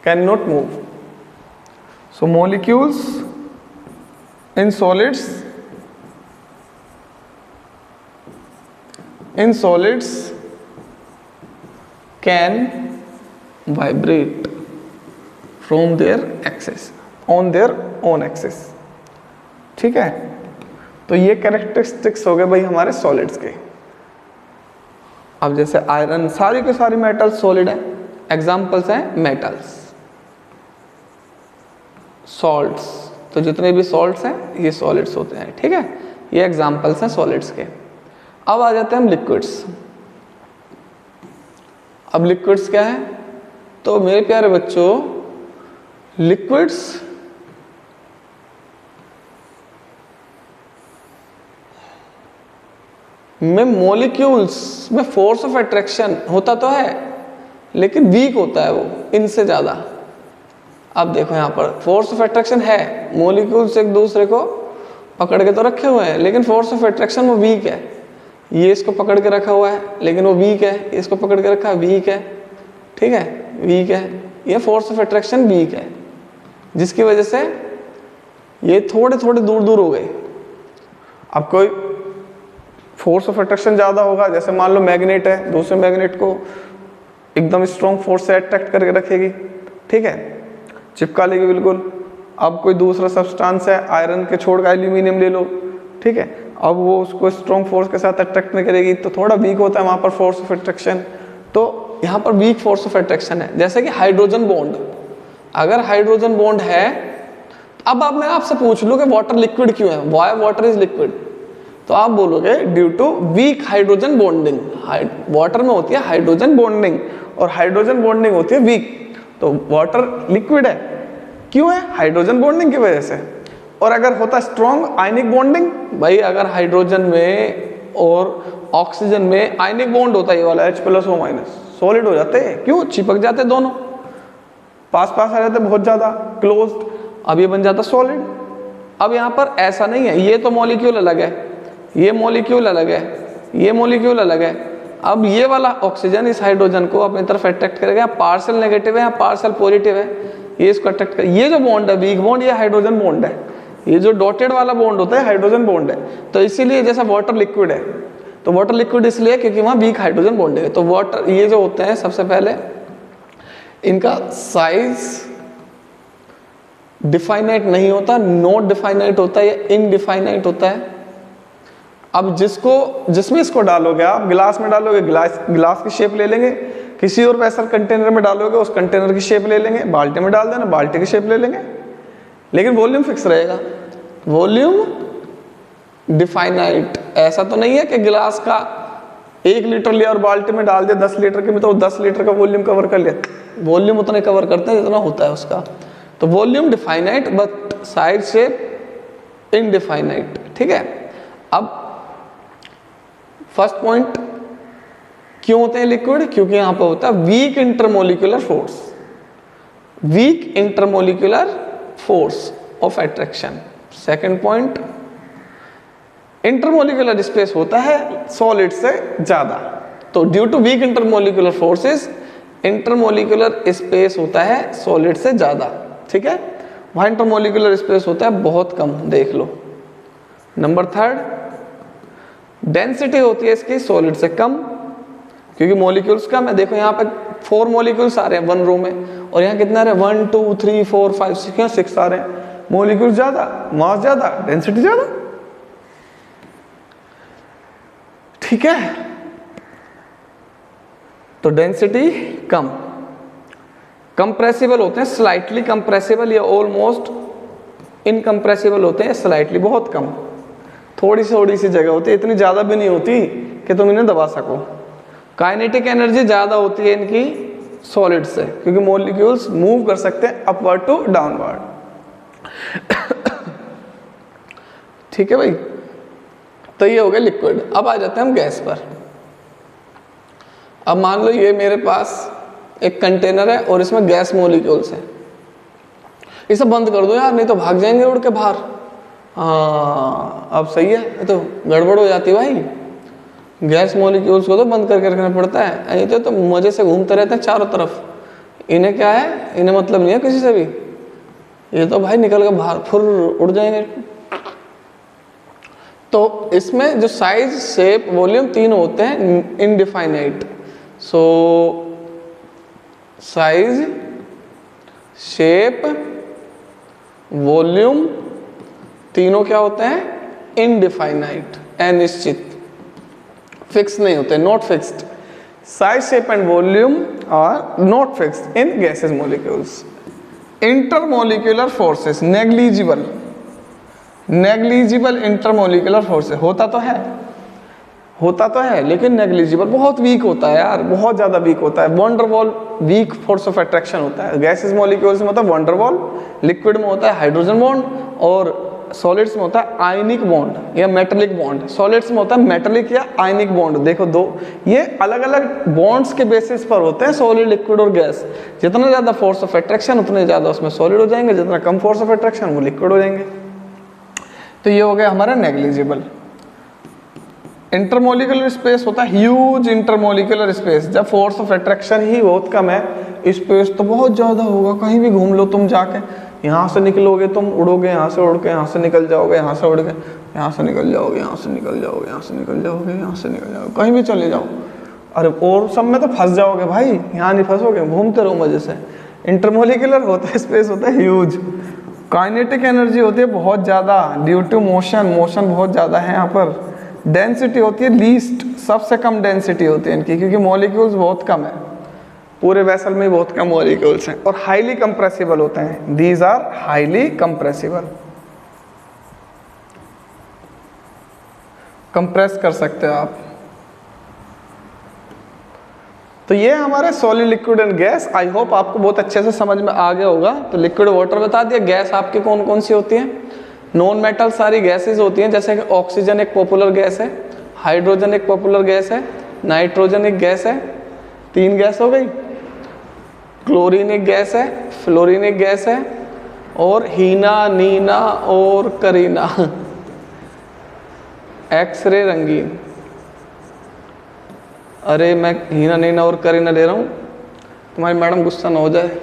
can not move. So molecules in solids can vibrate from their axis on their own axis। ठीक है, तो ये कैरेक्टरिस्टिक्स हो गए भाई हमारे सॉलिड्स के। अब जैसे आयरन, सारी के सारी मेटल्स सॉलिड है, एग्जांपल्स हैं मेटल्स, सॉल्ट्स, तो जितने भी सॉल्ट्स हैं ये सॉलिड्स होते हैं। ठीक है, ये एग्जांपल्स हैं सॉलिड्स के। अब आ जाते हैं हम लिक्विड्स। अब लिक्विड्स क्या है, तो मेरे प्यारे बच्चों लिक्विड्स में मॉलिक्यूल्स में फोर्स ऑफ अट्रैक्शन होता तो है लेकिन वीक होता है वो इनसे ज़्यादा। अब देखो यहाँ पर फोर्स ऑफ अट्रैक्शन है, मॉलिक्यूल्स एक दूसरे को पकड़ के तो रखे हुए हैं लेकिन फोर्स ऑफ अट्रैक्शन वो वीक है। ये इसको पकड़ के रखा हुआ है लेकिन वो वीक है, इसको पकड़ के रखा है वीक है। ठीक है, वीक है, ये फोर्स ऑफ अट्रैक्शन वीक है, जिसकी वजह से ये थोड़े थोड़े दूर दूर हो गए। अब कोई फोर्स ऑफ अट्रैक्शन ज़्यादा होगा, जैसे मान लो मैग्नेट है, दूसरे मैग्नेट को एकदम स्ट्रॉन्ग फोर्स से अट्रैक्ट करके रखेगी। ठीक है, चिपका लेगी बिल्कुल। अब कोई दूसरा सब्सटेंस है, आयरन के छोड़ का एल्यूमिनियम ले लो। ठीक है, अब वो उसको स्ट्रॉन्ग फोर्स के साथ अट्रैक्ट नहीं करेगी तो थोड़ा वीक होता है वहाँ पर फोर्स ऑफ अट्रैक्शन। तो यहाँ पर वीक फोर्स ऑफ अट्रैक्शन है। जैसे कि हाइड्रोजन बॉन्ड, अगर हाइड्रोजन बॉन्ड है, अब मैं आपसे पूछ लूँ कि वाटर लिक्विड क्यों है, वाई वाटर इज लिक्विड, तो आप बोलोगे due to weak hydrogen bonding. Water में होती है हाइड्रोजन बॉन्डिंग और हाइड्रोजन बॉन्डिंग होती है वीक, तो वाटर लिक्विड है। क्यों है? हाइड्रोजन बॉन्डिंग की वजह से। और अगर होता स्ट्रॉन्ग आयनिक बॉन्डिंग, भाई अगर हाइड्रोजन में और ऑक्सीजन में आयनिक बॉन्ड होता है, ये वाला H+O-, सॉलिड हो जाते हैं। क्यों? चिपक जाते दोनों, पास पास आ जाते बहुत ज्यादा क्लोज्ड, अब ये बन जाता सॉलिड। अब यहाँ पर ऐसा नहीं है, ये तो मॉलिक्यूल अलग है, ये मॉलिक्यूल अलग है, ये मॉलिक्यूल अलग है। अब ये वाला ऑक्सीजन इस हाइड्रोजन को अपनी तरफ अट्रैक्ट करेगा, पार्शियल नेगेटिव है या पार्शियल पॉजिटिव है, ये इसको अट्रैक्ट कर। ये जो बॉन्ड है वीक बॉन्ड, ये हाइड्रोजन बॉन्ड है, ये जो डॉटेड वाला बॉन्ड होता है हाइड्रोजन बॉन्ड है। तो इसीलिए जैसा वाटर लिक्विड है, तो वाटर लिक्विड इसलिए क्योंकि वहाँ वीक हाइड्रोजन बॉन्ड है। तो वाटर, ये जो होते हैं सबसे पहले इनका साइज डिफाइनाइट नहीं होता, नॉट डिफाइनाइट होता है या इनडिफाइनाइट होता है। अब जिसमें इसको डालोगे आप, गिलास में डालोगे, गिलास की शेप ले लेंगे, किसी और वैसा कंटेनर में डालोगे उस कंटेनर की शेप ले लेंगे, बाल्टी में डाल देना बाल्टी की शेप ले लेंगे, लेकिन वॉल्यूम फिक्स रहेगा, वॉल्यूम डिफाइनाइट। ऐसा तो नहीं है कि गिलास का 1 लीटर लिया और बाल्टी में डाल दिया 10 लीटर की, में तो 10 लीटर का वॉल्यूम कवर कर लिया। वॉल्यूम उतने कवर करते हैं जितना होता है उसका। तो volume definite but size shape indefinite. ठीक है, अब फर्स्ट पॉइंट, क्यों होते हैं लिक्विड? क्योंकि यहां पर होता है weak intermolecular force, weak intermolecular force of attraction. Second point, intermolecular space होता है सॉलिड से ज्यादा, तो due to weak intermolecular forces intermolecular space होता है सॉलिड से ज्यादा। ठीक है, वहां इंटरमोलिकुलर स्पेस होता है बहुत कम, देख लो। नंबर थर्ड, डेंसिटी होती है इसकी सॉलिड से कम, क्योंकि मॉलिक्यूल्स कम है। देखो यहाँ पे 4 मॉलिक्यूल्स आ रहे हैं 1 रो में, और यहाँ कितना आ रहे हैं 1 2 3 4 5 6 आ रहे हैं। मॉलिक्यूल्स ज्यादा, मास ज्यादा, डेंसिटी ज्यादा। ठीक है, तो डेंसिटी कम। कंप्रेसिबल होते हैं, स्लाइटली कंप्रेसिबल या ऑलमोस्ट इनकंप्रेसिबल होते हैं, स्लाइटली बहुत कम, थोड़ी सी जगह होती है, इतनी ज़्यादा भी नहीं होती कि तुम इन्हें दबा सको। काइनेटिक एनर्जी ज़्यादा होती है इनकी सॉलिड से, क्योंकि मॉलिक्यूल्स मूव कर सकते हैं अपवर्ड टू डाउनवर्ड। ठीक है भाई, तो ये हो गया लिक्विड। अब आ जाते हैं हम गैस पर। अब मान लो ये मेरे पास एक कंटेनर है और इसमें गैस मॉलिक्यूल्स हैं, इसे बंद कर दो यार, नहीं तो भाग जाएंगे उड़ के बाहर। हाँ, अब सही है, ये तो गड़बड़ हो जाती है भाई। गैस मॉलिक्यूल्स को तो बंद करके रखना पड़ता है, ये तो मजे से घूमते रहते हैं चारों तरफ। इन्हें क्या है, इन्हें मतलब नहीं है किसी से भी, ये तो भाई निकल के बाहर फुर उड़ जाएंगे। तो इसमें जो साइज, शेप, वॉल्यूम तीनों होते हैं indefinite. So size, shape, volume तीनों क्या होते हैं? इनडिफाइनाइट, अनिश्चित, फिक्स नहीं होते, not fixed. Size, shape and volume are not fixed in gases molecules. Intermolecular forces negligible, negligible intermolecular force होता तो है लेकिन नेग्लिजिबल, बहुत वीक होता है यार, बहुत ज़्यादा वीक होता है। Van der Waals weak force of attraction होता है। गैसेस मॉलिक्यूल्स में होता है वंडरवॉल, लिक्विड में होता है हाइड्रोजन बॉन्ड, और सॉलिड्स में होता है आयनिक बॉन्ड या मेटलिक बॉन्ड। सॉलिड्स में होता है मेटलिक या आयनिक बॉन्ड। देखो दो ये अलग अलग बॉन्ड्स के बेसिस पर होते हैं, सॉलिड, लिक्विड और गैस। जितना ज़्यादा फोर्स ऑफ अट्रैक्शन उतने ज़्यादा उसमें सॉलिड हो जाएंगे, जितना कम फोर्स ऑफ अट्रैक्शन वो लिक्विड हो जाएंगे। तो ये हो गया हमारा नेग्लिजिबल। इंटरमोलिकुलर स्पेस होता है ह्यूज इंटरमोलिकुलर स्पेस। जब फोर्स ऑफ अट्रैक्शन ही बहुत कम है, स्पेस तो बहुत ज़्यादा होगा। कहीं भी घूम लो तुम जाके, यहाँ से निकलोगे तुम, उड़ोगे, यहाँ से उड़ के यहाँ से निकल जाओगे, यहाँ से उड़ के यहाँ से निकल जाओगे, यहाँ से निकल जाओगे, यहाँ से निकल जाओगे, यहाँ से निकल जाओगे, कहीं भी चले जाओ। अरे और सब में तो फंस जाओगे भाई, यहाँ नहीं फंसोगे, घूमते रहो मजे से। इंटरमोलिकुलर होता है स्पेस होता है ह्यूज। काइनेटिक एनर्जी होती है बहुत ज़्यादा ड्यू टू मोशन, मोशन बहुत ज़्यादा है यहाँ पर। डेंसिटी होती है लीस्ट, सबसे कम डेंसिटी होती है इनकी, क्योंकि मॉलिक्यूल्स बहुत कम है, पूरे वेसल में बहुत कम मॉलिक्यूल्स हैं। और हाईली कंप्रेसिबल होते हैं, these are highly compressible, compress कर सकते हो आप। तो ये हमारे solid, liquid and gas. I hope आपको बहुत अच्छे से समझ में आ गया होगा। तो लिक्विड वाटर बता दिया। गैस आपके कौन कौन सी होती हैं? नॉन मेटल सारी गैसेस होती हैं, जैसे कि ऑक्सीजन एक पॉपुलर गैस है, हाइड्रोजन एक पॉपुलर गैस है, नाइट्रोजन एक गैस है, 3 गैस हो गई। क्लोरीन एक गैस है, फ्लोरीन एक गैस है, और हीना, नीना और करीना, एक्सरे रंगीन। अरे मैं हीना, नीना और करीना ले रहा हूँ, तुम्हारी मैडम गुस्सा ना हो जाए।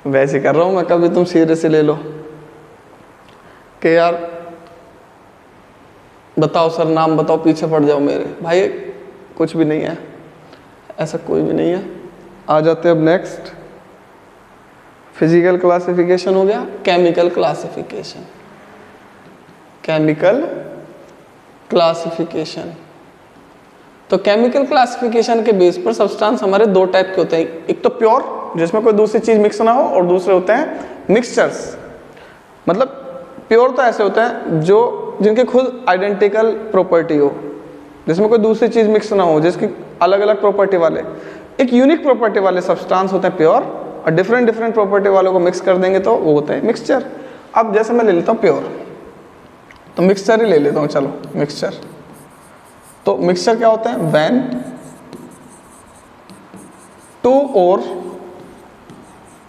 वैसे कर रहा हूँ मैं, कभी तुम सीरियस ले लो कि यार बताओ सर, नाम बताओ, पीछे पड़ जाओ मेरे। भाई कुछ भी नहीं है, ऐसा कोई भी नहीं है। आ जाते अब नेक्स्ट। फिजिकल क्लासिफिकेशन हो गया, केमिकल क्लासिफिकेशन। केमिकल क्लासिफिकेशन, तो केमिकल क्लासिफिकेशन के बेस पर सब्सटेंस हमारे 2 टाइप के होते हैं। एक तो प्योर, जिसमें कोई दूसरी चीज मिक्स ना हो, और दूसरे होते हैं मिक्सचर्स। मतलब प्योर तो ऐसे होते हैं जो जिनके खुद आइडेंटिकल प्रॉपर्टी हो, जिसमें कोई दूसरी चीज मिक्स ना हो, जिसकी अलग अलग प्रॉपर्टी वाले, एक यूनिक प्रॉपर्टी वाले सब्सटेंस होते हैं प्योर। और डिफरेंट डिफरेंट प्रॉपर्टी वालों को मिक्स कर देंगे तो वो होता है मिक्सचर। अब जैसे मैं ले लेता हूँ प्योर, तो मिक्सचर ही ले लेता हूँ। चलो मिक्सचर, तो मिक्सचर क्या होता है? व्हेन 2 और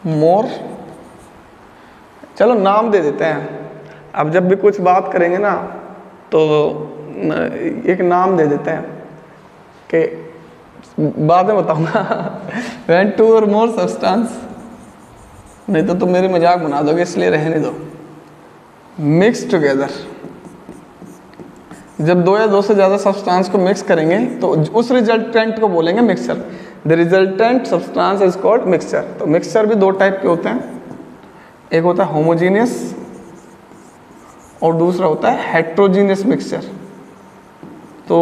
मोर, चलो नाम दे देते हैं। अब जब भी कुछ बात करेंगे ना, तो एक नाम दे देते हैं कि बाद में बताऊंगा। व्हेन 2 और मोर सब्सटेंस, नहीं तो तुम मेरी मजाक बना दोगे, इसलिए रहने दो। मिक्स टुगेदर, जब 2 या 2 से ज़्यादा सब्सटेंस को मिक्स करेंगे तो उस रिजल्टेंट को बोलेंगे mixture. The resultant substance is called mixture. तो मिक्सचर भी 2 टाइप के होते हैं, एक होता है होमोजीनियस और दूसरा होता है हेट्रोजीनियस मिक्सचर। तो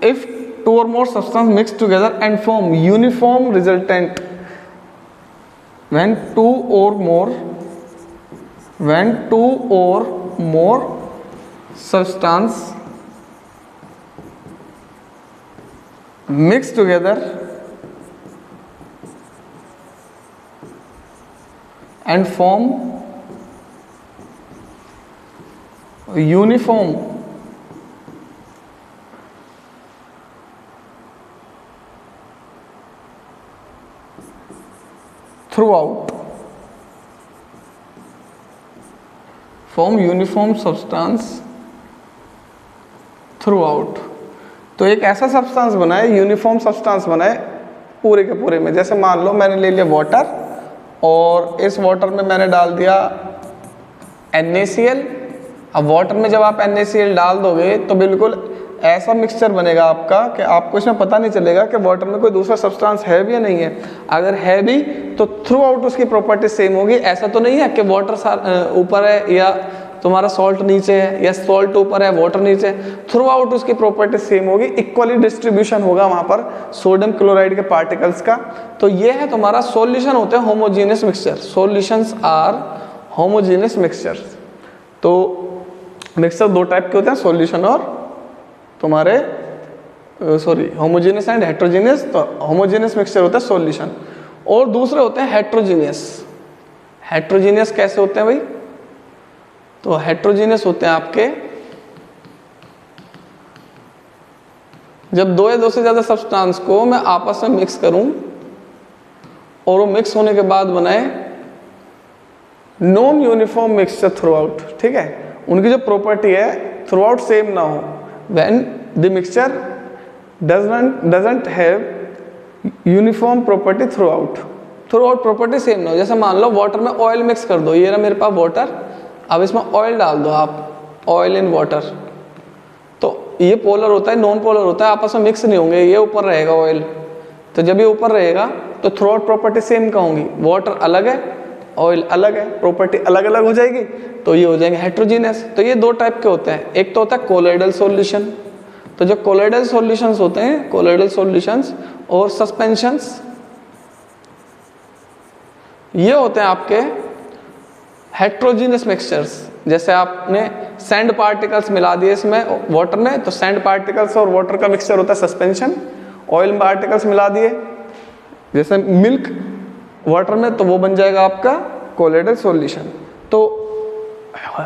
if 2 or more substance mix together and form uniform resultant, when 2 or more substance mix together and form uniform throughout, form uniform substance throughout। तो एक ऐसा सब्सटेंस बनाए, यूनिफॉर्म सब्सटेंस बनाए पूरे के पूरे में। जैसे मान लो मैंने ले लिया वाटर और इस वाटर में मैंने डाल दिया NaCl। अब वाटर में जब आप NaCl डाल दोगे तो बिल्कुल ऐसा मिक्सचर बनेगा आपका कि आपको इसमें पता नहीं चलेगा कि वाटर में कोई दूसरा सब्सटेंस है भी या नहीं है। अगर है भी तो थ्रू आउट उसकी प्रॉपर्टी सेम होगी। ऐसा तो नहीं है कि वाटर ऊपर है या तुम्हारा सॉल्ट नीचे है या सॉल्ट ऊपर है वाटर नीचे है। थ्रू आउट उसकी प्रॉपर्टी सेम होगी, इक्वली डिस्ट्रीब्यूशन होगा वहाँ पर सोडियम क्लोराइड के पार्टिकल्स का। तो ये है तुम्हारा सॉल्यूशन होते हैं homogeneous mixture. Solutions are homogeneous mixtures. तो मिक्सचर दो टाइप के होते हैं, सॉल्यूशन और तुम्हारे होमोजेनियस एंड हेट्रोजेनियस। तो होमोजेनियस मिक्सचर होता है सॉल्यूशन और दूसरे होते हैं हेट्रोजेनियस। हेट्रोजेनियस कैसे होते हैं भाई? तो हेट्रोजेनियस होते हैं आपके जब दो या दो से ज्यादा सब्सटेंस को मैं आपस में मिक्स करूं और वो मिक्स होने के बाद बनाए non uniform mixture through out. ठीक है, उनकी जो प्रॉपर्टी है थ्रू आउट सेम ना हो। When the mixture doesn't have uniform property through out property same ना हो। जैसे मान लो वाटर में ऑयल मिक्स कर दो, ये ना मेरे पास वाटर, अब इसमें ऑयल डाल दो आप, ऑयल इन वाटर, तो ये पोलर होता है, नॉन पोलर होता है, आपस में मिक्स नहीं होंगे। ये ऊपर रहेगा ऑयल, तो जब ये ऊपर रहेगा तो थ्रू आउट प्रॉपर्टी सेम का होंगी। वाटर अलग है, ऑयल अलग है, प्रॉपर्टी अलग अलग हो जाएगी, तो ये हो जाएंगे हेट्रोजीनियस। तो ये दो टाइप के होते हैं, एक तो होता है कोलोइडल सॉल्यूशन। तो जो कोलोइडल सॉल्यूशंस होते हैं, कोलोइडल सॉल्यूशंस और सस्पेंशंस, ये होते हैं आपके हेट्रोजीनियस मिक्सचर्स। जैसे आपने सैंड पार्टिकल्स मिला दिए इसमें वाटर में, तो सैंड पार्टिकल्स और वाटर का मिक्सचर होता है सस्पेंशन। ऑयल पार्टिकल्स मिला दिए जैसे मिल्क वाटर में, तो वो बन जाएगा आपका कोलोइडल सॉल्यूशन। तो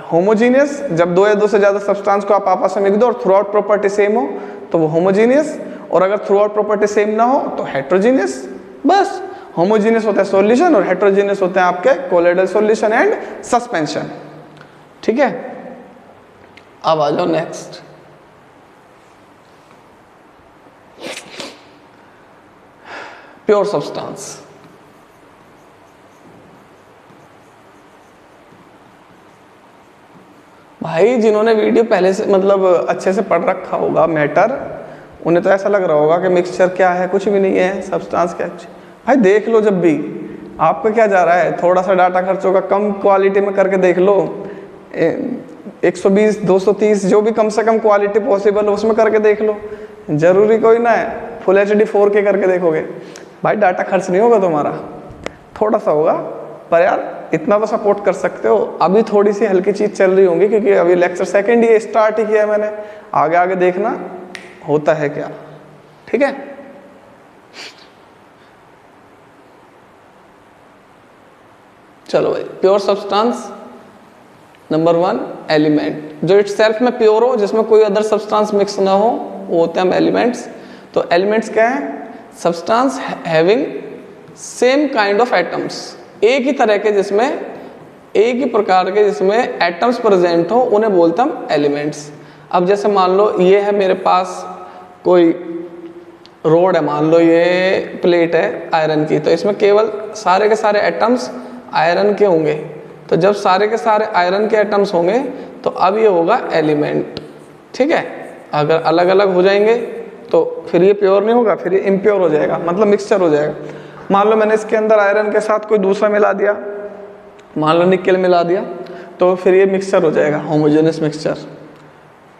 होमोजीनियस जब दो या दो से ज्यादा सब्सटेंस को आप आपस में मिला दो और थ्रू आउट प्रॉपर्टी सेम हो तो वो होमोजीनियस, और अगर थ्रू आउट प्रॉपर्टी सेम ना हो तो हेट्रोजीनियस। बस होमोजीनियस होता है सॉल्यूशन और हेट्रोजीनियस होते हैं आपके कोलोइडल सॉल्यूशन एंड सस्पेंशन। ठीक है, अब आ जाओ नेक्स्ट। Pure substance. भाई जिन्होंने वीडियो पहले से मतलब अच्छे से पढ़ रखा होगा मैटर, उन्हें तो ऐसा लग रहा होगा कि मिक्सचर क्या है, कुछ भी नहीं है, सब्सटेंस क्या है। भाई देख लो, जब भी आपका क्या जा रहा है, थोड़ा सा डाटा खर्च होगा, कम क्वालिटी में करके देख लो। 120 230 जो भी कम से कम क्वालिटी पॉसिबल हो उसमें करके देख लो। जरूरी कोई ना है फुल HD 4K करके देखोगे, भाई डाटा खर्च नहीं होगा तुम्हारा, थोड़ा सा होगा, पर यार इतना तो सपोर्ट कर सकते हो। अभी थोड़ी सी हल्की चीज़ चल रही होंगी क्योंकि अभी लेक्चर सेकंड ही स्टार्ट ही किया है मैंने, आगे आगे देखना होता है क्या। ठीक है, चलो भाई, प्योर सब्सटेंस नंबर 1 एलिमेंट, जो इट सेल्फ में प्योर हो, जिसमें कोई अदर सब्सटेंस मिक्स ना हो, वो होते हैं एलिमेंट्स। तो एलिमेंट्स क्या है? Substance having same kind of atoms, एक ही तरह के, जिसमें एक ही प्रकार के जिसमें एटम्स प्रेजेंट हो, उन्हें बोलते हैं हम एलिमेंट्स। अब जैसे मान लो ये है मेरे पास कोई रोड है, मान लो ये प्लेट है आयरन की, तो इसमें केवल सारे के सारे एटम्स आयरन के होंगे। तो जब सारे के सारे आयरन के एटम्स होंगे तो अब ये होगा एलिमेंट। ठीक है, अगर अलग अलग हो जाएंगे तो फिर ये प्योर नहीं होगा, फिर ये इम्प्योर हो जाएगा, मतलब मिक्सचर हो जाएगा। मान लो मैंने इसके अंदर आयरन के साथ कोई दूसरा मिला दिया, मान लो निकेल मिला दिया, तो फिर ये मिक्सचर हो जाएगा, होमोजेनियस मिक्सचर।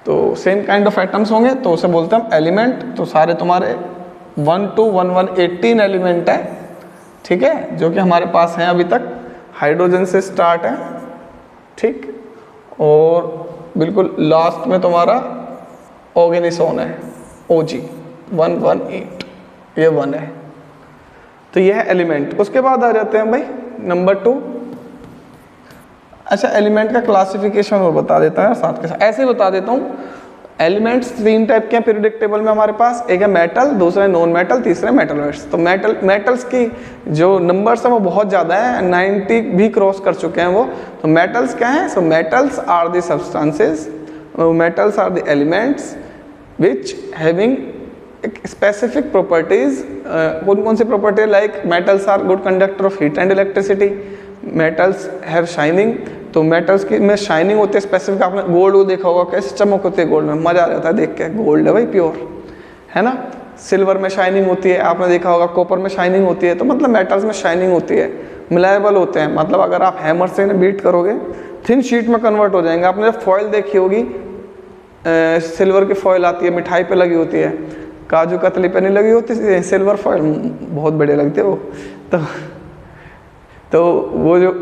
तो सेम काइंड ऑफ एटम्स होंगे तो उसे बोलते हैं हम एलिमेंट। तो सारे तुम्हारे 1 to 118 एलिमेंट है, ठीक है, जो कि हमारे पास हैं अभी तक, हाइड्रोजन से स्टार्ट है। ठीक, और बिल्कुल लास्ट में तुम्हारा ऑर्गेनिसोन है, OG 118, ये 1 है। तो ये है एलिमेंट। उसके बाद आ जाते हैं भाई नंबर 2। अच्छा, एलिमेंट का क्लासिफिकेशन और बता देता है साथ के साथ, ऐसे ही बता देता हूँ। एलिमेंट्स 3 टाइप के हैं पीरियोडिक टेबल में हमारे पास, एक है मेटल, दूसरा है नॉन मेटल, तीसरा है मेटलॉइड्स। तो मेटल्स की जो नंबर्स हैं वो बहुत ज़्यादा है, 90 भी क्रॉस कर चुके हैं वो। तो मेटल्स क्या हैं? So metals are the substances, metals are the elements which having एक स्पेसिफिक प्रॉपर्टीज, कौन कौन सी प्रॉपर्टी है, like metals are good conductor of heat and electricity, metals have shining, तो मेटल्स की में शाइनिंग होती है स्पेसिफिक। आपने गोल्ड को देखा होगा कैसे चमक होती है गोल्ड में, मजा आ जाता है देख के, गोल्ड है भाई प्योर, है ना। सिल्वर में शाइनिंग होती है, आपने देखा होगा कॉपर में शाइनिंग होती है, तो मतलब मेटल्स में शाइनिंग होती है, मिलायबल होते हैं, मतलब अगर आप हैमर से इन्हें बीट करोगे थिन शीट में कन्वर्ट हो जाएंगे। आपने जब फॉइल देखी होगी, सिल्वर की फॉइल आती है, मिठाई पे लगी होती है, काजू कतली पे नहीं लगी होती सिल्वर फॉइल, बहुत बढ़िया लगती है वो। तो वो जो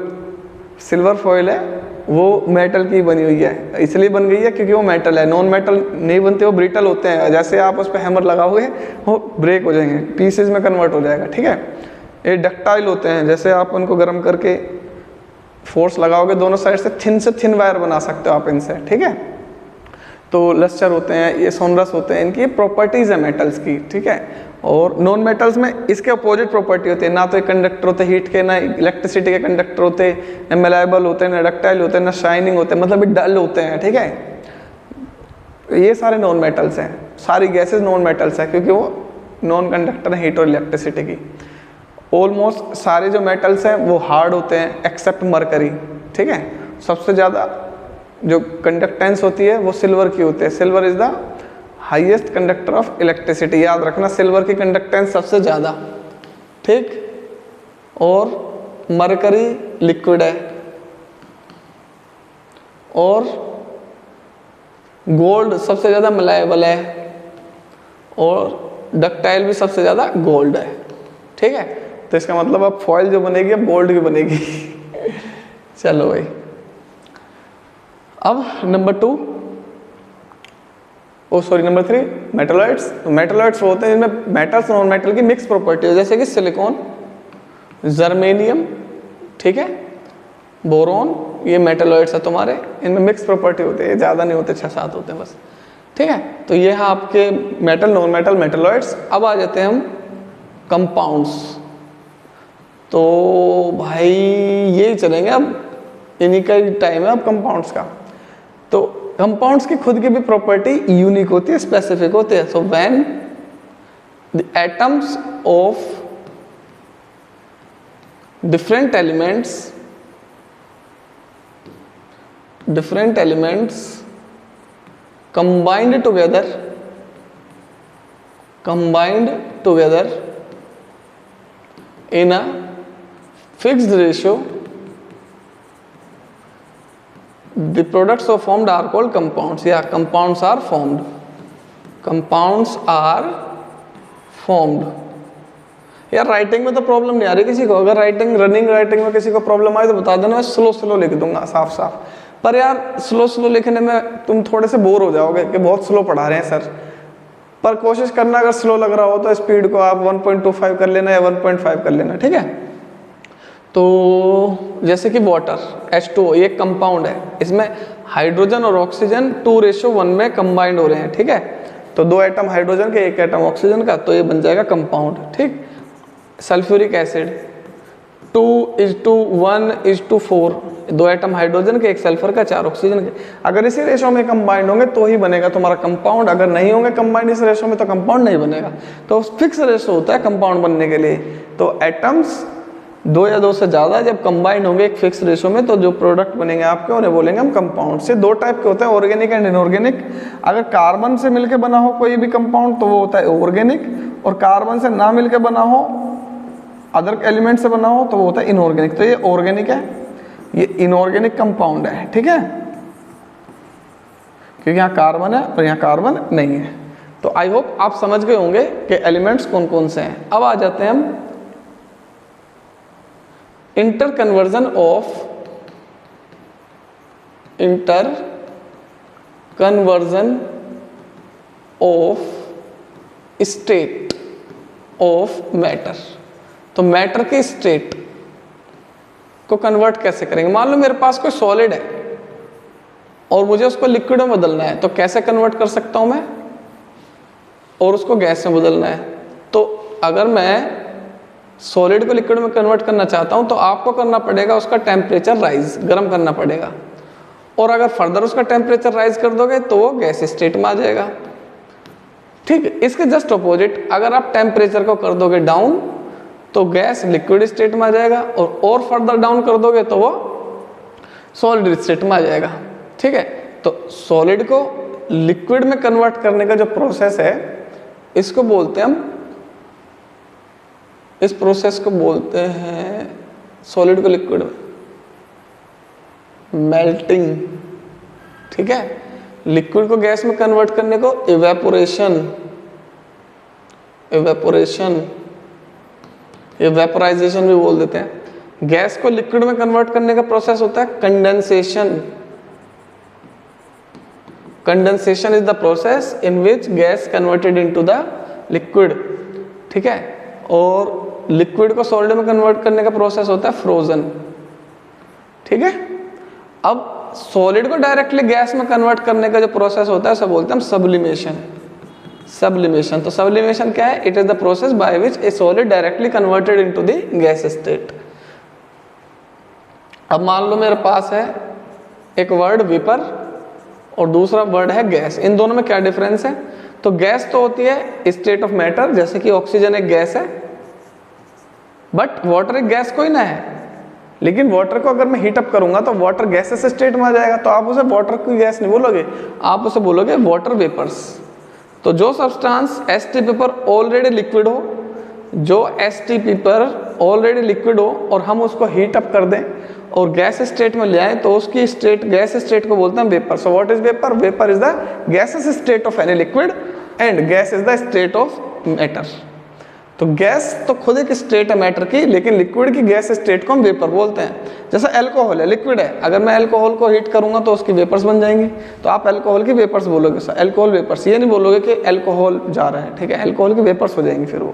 सिल्वर फॉइल है वो मेटल की बनी हुई है, इसलिए बन गई है क्योंकि वो मेटल है। नॉन मेटल नहीं बनते, वो ब्रिटल होते हैं, जैसे आप उस पर हैमर लगाओगे वो ब्रेक हो जाएंगे, पीसेज में कन्वर्ट हो जाएगा, ठीक है। ये डक्टाइल होते हैं, जैसे आप उनको गर्म करके फोर्स लगाओगे दोनों साइड से थिन वायर बना सकते हो आप इनसे, ठीक है। तो लस्टर होते हैं, ये सोनरस होते हैं, इनकी प्रॉपर्टीज़ है मेटल्स की, ठीक है। और नॉन मेटल्स में इसके अपोजिट प्रॉपर्टी होती है, ना तो कंडक्टर होते हीट के, ना इलेक्ट्रिसिटी के कंडक्टर होते, ना मेलायबल होते हैं, ना डक्टाइल होते हैं, ना शाइनिंग होते हैं, मतलब ये डल होते हैं, ठीक है। ये सारे नॉन मेटल्स हैं, सारी गैसेस नॉन मेटल्स हैं क्योंकि वो नॉन कंडक्टर है हीट और इलेक्ट्रिसिटी की। ऑलमोस्ट सारे जो मेटल्स हैं वो हार्ड होते हैं एक्सेप्ट मरकरी, ठीक है। सबसे ज़्यादा जो कंडक्टेंस होती है वो सिल्वर की होती है, silver is the highest conductor of electricity, याद रखना सिल्वर की कंडक्टेंस सबसे ज़्यादा, ठीक। और मरकरी लिक्विड है, और गोल्ड सबसे ज़्यादा मलायबल है, और डक्टाइल भी सबसे ज़्यादा गोल्ड है, ठीक है। तो इसका मतलब अब फॉइल जो बनेगी अब गोल्ड की बनेगी चलो भाई, अब नंबर 3 मेटलॉइड्स। मेटलॉइड्स होते हैं जिनमें मेटल्स नॉन मेटल की मिक्स प्रॉपर्टी है, जैसे कि सिलिकॉन, जर्मेनियम, ठीक है, बोरोन, ये मेटलॉइड्स है तुम्हारे, इनमें मिक्स प्रॉपर्टी होती है, ज़्यादा नहीं होते, 6-7 होते हैं बस, ठीक है। तो ये है आपके मेटल नॉन मेटल मेटलॉइड्स। अब आ जाते हैं हम कंपाउंड्स। तो भाई यही चलेंगे अब, इन्हीं का ही टाइम है अब कंपाउंड्स का। तो कंपाउंड्स की खुद की भी प्रॉपर्टी यूनिक होती है, स्पेसिफिक होती है। So when the atoms of different elements combined together in a fixed ratio, the products of formed are called compounds. Yeah, compounds are formed. यार राइटिंग में तो प्रॉब्लम नहीं आ रही किसी को, अगर रनिंग राइटिंग में किसी को प्रॉब्लम आए तो बता देना, मैं स्लो लिख दूंगा साफ। पर यार स्लो लिखने में तुम थोड़े से बोर हो जाओगे कि बहुत स्लो पढ़ा रहे हैं सर। पर कोशिश करना, अगर स्लो लग रहा हो तो स्पीड को आप 1.25 कर लेना या 1.5 कर लेना, ठीक है। तो जैसे कि वाटर H2O, ये कंपाउंड है, इसमें हाइड्रोजन और ऑक्सीजन 2:1 में कंबाइंड हो रहे हैं, ठीक है। तो 2 एटम हाइड्रोजन के 1 एटम ऑक्सीजन का, तो ये बन जाएगा कंपाउंड, ठीक। सल्फ्यूरिक एसिड 2:1:4, 2 एटम हाइड्रोजन के 1 सल्फर का 4 ऑक्सीजन के, अगर इसी रेशो में कंबाइंड होंगे तो ही बनेगा तुम्हारा कंपाउंड, अगर नहीं होंगे कंबाइंड इस रेशो में तो कंपाउंड नहीं बनेगा। तो फिक्स रेशो होता है कंपाउंड बनने के लिए। तो एटम्स 2 या 2 से ज़्यादा जब कंबाइंड होंगे एक फिक्स रेशो में, तो जो प्रोडक्ट बनेंगे आपके उन्हें बोलेंगे हम कंपाउंड। से 2 टाइप के होते हैं, ऑर्गेनिक एंड इनऑर्गेनिक। अगर कार्बन से मिलकर बना हो कोई भी कंपाउंड तो वो होता है ऑर्गेनिक, और कार्बन से ना मिलकर बना हो, अदर एलिमेंट से बना हो, तो वो होता है इनऑर्गेनिक। तो ये ऑर्गेनिक है, ये इनऑर्गेनिक कंपाउंड है, ठीक है, क्योंकि यहाँ कार्बन है और यहाँ कार्बन नहीं है। तो आई होप आप समझ गए होंगे कि एलिमेंट्स कौन कौन से हैं। अब आ जाते हैं हम inter conversion of state of matter. तो मैटर की स्टेट को कन्वर्ट कैसे करेंगे। मान लो मेरे पास कोई सॉलिड है और मुझे उसको लिक्विड में बदलना है, तो कैसे कन्वर्ट कर सकता हूं मैं, और उसको गैस में बदलना है। तो अगर मैं सॉलिड को लिक्विड में कन्वर्ट करना चाहता हूं तो आपको करना पड़ेगा उसका टेम्परेचर राइज, गर्म करना पड़ेगा, और अगर फर्दर उसका टेम्परेचर राइज कर दोगे तो वो गैस स्टेट में आ जाएगा। ठीक है। इसके जस्ट अपोजिट अगर आप टेम्परेचर को कर दोगे डाउन तो गैस लिक्विड स्टेट में आ जाएगा, और फर्दर डाउन कर दोगे तो वो सॉलिड स्टेट में आ जाएगा। ठीक है, तो सॉलिड को लिक्विड में कन्वर्ट करने का जो प्रोसेस है इसको बोलते हैं हम, इस प्रोसेस को बोलते हैं सॉलिड को लिक्विड में मेल्टिंग। ठीक है, लिक्विड को गैस में कन्वर्ट करने को इवेपोरेशन, वेपोराइजेशन भी बोल देते हैं। गैस को लिक्विड में कन्वर्ट करने का प्रोसेस होता है condensation. Condensation is the process in which gas converted into the liquid. ठीक है, और लिक्विड को सॉलिड में कन्वर्ट करने का प्रोसेस होता है फ्रोजन। ठीक है, अब सॉलिड को डायरेक्टली गैस में कन्वर्ट करने का जो प्रोसेस होता है उसे बोलते हैं हम सब्लिमेशन। सब्लिमेशन, तो सब्लिमेशन क्या है? It is the process by which A solid directly converted into the gas state. अब मान लो मेरे पास है एक वर्ड वेपर और दूसरा वर्ड है गैस, इन दोनों में क्या डिफरेंस है? तो गैस तो होती है स्टेट ऑफ मैटर, जैसे कि ऑक्सीजन एक गैस है, बट वाटर एक गैस कोई ना है। लेकिन वाटर को अगर मैं हीट अप करूंगा तो वाटर गैसेस स्टेट में आ जाएगा, तो आप उसे वाटर की गैस नहीं बोलोगे, आप उसे बोलोगे वाटर वेपर्स। तो जो सब्सटेंस एसटी पेपर ऑलरेडी लिक्विड हो, जो एसटी पेपर ऑलरेडी लिक्विड हो और हम उसको हीट अप कर दें और गैस स्टेट में ले आए तो उसकी स्टेट, गैस स्टेट को बोलते हैं vapour. So what is vapour? Vapour is the gases state of any liquid and gas is the state of matter. तो गैस तो खुद एक स्टेट है मैटर की, लेकिन लिक्विड की गैस स्टेट को हम वेपर बोलते हैं। जैसा अल्कोहल है, लिक्विड है, अगर मैं अल्कोहल को हीट करूंगा तो उसकी वेपर्स बन जाएंगी, तो आप अल्कोहल की वेपर्स बोलोगे, अल्कोहल वेपर्स, ये नहीं बोलोगे कि अल्कोहल जा रहा है। ठीक है, अल्कोहल की वेपर्स हो जाएंगी फिर वो।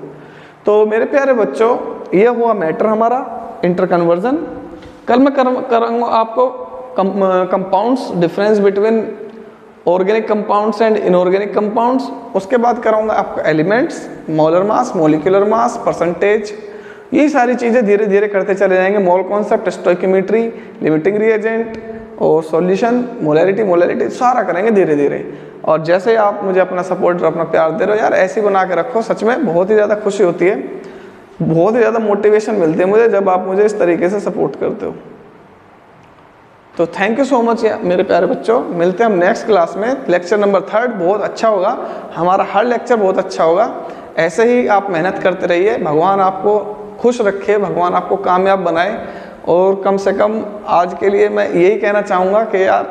तो मेरे प्यारे बच्चों, ये हुआ मैटर हमारा, इंटरकन्वर्जन। कल मैं करूँगा आपको compounds, difference between organic compounds and inorganic compounds. उसके बाद कराऊंगा आपको elements, molar mass, molecular mass, percentage, ये सारी चीज़ें धीरे धीरे करते चले जाएंगे। Mole concept, stoichiometry, limiting reagent और सॉल्यूशन, मोलैरिटी सारा करेंगे धीरे धीरे। और जैसे आप मुझे अपना सपोर्ट, अपना प्यार दे रहे हो यार, ऐसे ही बना के रखो। सच में बहुत ही ज़्यादा खुशी होती है, बहुत ही ज़्यादा मोटिवेशन मिलती है मुझे जब आप मुझे इस तरीके से सपोर्ट करते हो। तो थैंक यू सो मच मेरे प्यारे बच्चों, मिलते हैं हम नेक्स्ट क्लास में। लेक्चर नंबर 3 बहुत अच्छा होगा हमारा, हर लेक्चर बहुत अच्छा होगा। ऐसे ही आप मेहनत करते रहिए, भगवान आपको खुश रखे, भगवान आपको कामयाब बनाए। और कम से कम आज के लिए मैं यही कहना चाहूँगा कि यार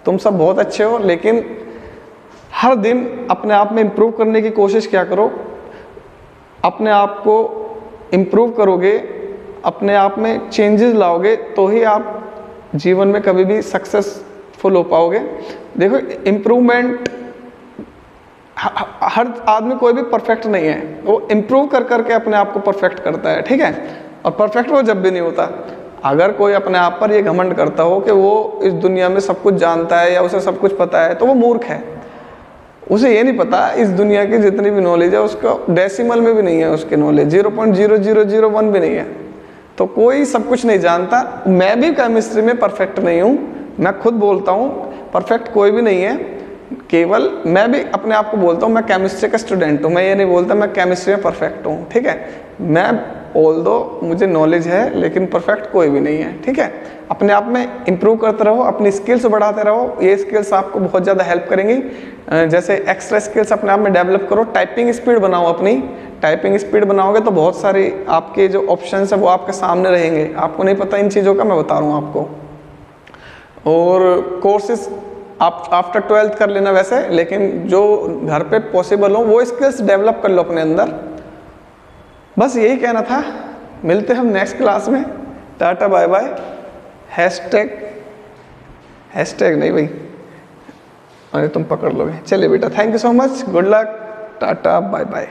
तुम सब बहुत अच्छे हो, लेकिन हर दिन अपने आप में इम्प्रूव करने की कोशिश क्या करो। अपने आप को इम्प्रूव करोगे, अपने आप में चेंजेस लाओगे तो ही आप जीवन में कभी भी सक्सेसफुल हो पाओगे। देखो, इम्प्रूवमेंट, हर आदमी कोई भी परफेक्ट नहीं है, वो इम्प्रूव कर करके अपने आप को परफेक्ट करता है। ठीक है, और परफेक्ट वो जब भी नहीं होता। अगर कोई अपने आप पर ये घमंड करता हो कि वो इस दुनिया में सब कुछ जानता है या उसे सब कुछ पता है, तो वो मूर्ख है। उसे ये नहीं पता इस दुनिया की जितनी भी नॉलेज है उसको डेसिमल में भी नहीं है, उसकी नॉलेज 0.0001 भी नहीं है। तो कोई सब कुछ नहीं जानता। मैं भी केमिस्ट्री में परफेक्ट नहीं हूँ, मैं खुद बोलता हूँ परफेक्ट कोई भी नहीं है। केवल मैं भी अपने आप को बोलता हूँ मैं केमिस्ट्री का स्टूडेंट हूँ, मैं ये नहीं बोलता मैं केमिस्ट्री में परफेक्ट हूँ। ठीक है, मैं ऑल्दो मुझे नॉलेज है लेकिन परफेक्ट कोई भी नहीं है। ठीक है, अपने आप में इम्प्रूव करते रहो, अपनी स्किल्स बढ़ाते रहो, ये स्किल्स आपको बहुत ज़्यादा हेल्प करेंगी। जैसे एक्स्ट्रा स्किल्स अपने आप में डेवलप करो, टाइपिंग स्पीड बनाओ, अपनी टाइपिंग स्पीड बनाओगे तो बहुत सारी आपके जो ऑप्शंस है वो आपके सामने रहेंगे। आपको नहीं पता इन चीज़ों का, मैं बता रहा हूँ आपको। और कोर्सेज आप आफ्टर 12th कर लेना वैसे, लेकिन जो घर पे पॉसिबल हो वो स्किल्स डेवलप कर लो अपने अंदर। बस यही कहना था, मिलते हैं हम नेक्स्ट क्लास में। Tata bye bye. हैशटैग नहीं भाई, अरे तुम पकड़ लोगे। चलिए बेटा, thank you so much, good luck, tata bye bye.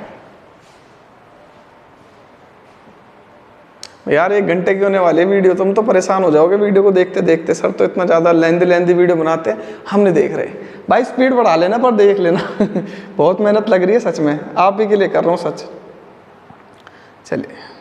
यार 1 घंटे की होने वाली वीडियो, तुम तो परेशान हो जाओगे वीडियो को देखते देखते। सर तो इतना ज़्यादा लेंदी वीडियो बनाते हैं, हम नहीं देख रहे। भाई स्पीड बढ़ा लेना पर देख लेना बहुत मेहनत लग रही है सच में, आप ही के लिए कर रहा हूँ सच। चलिए।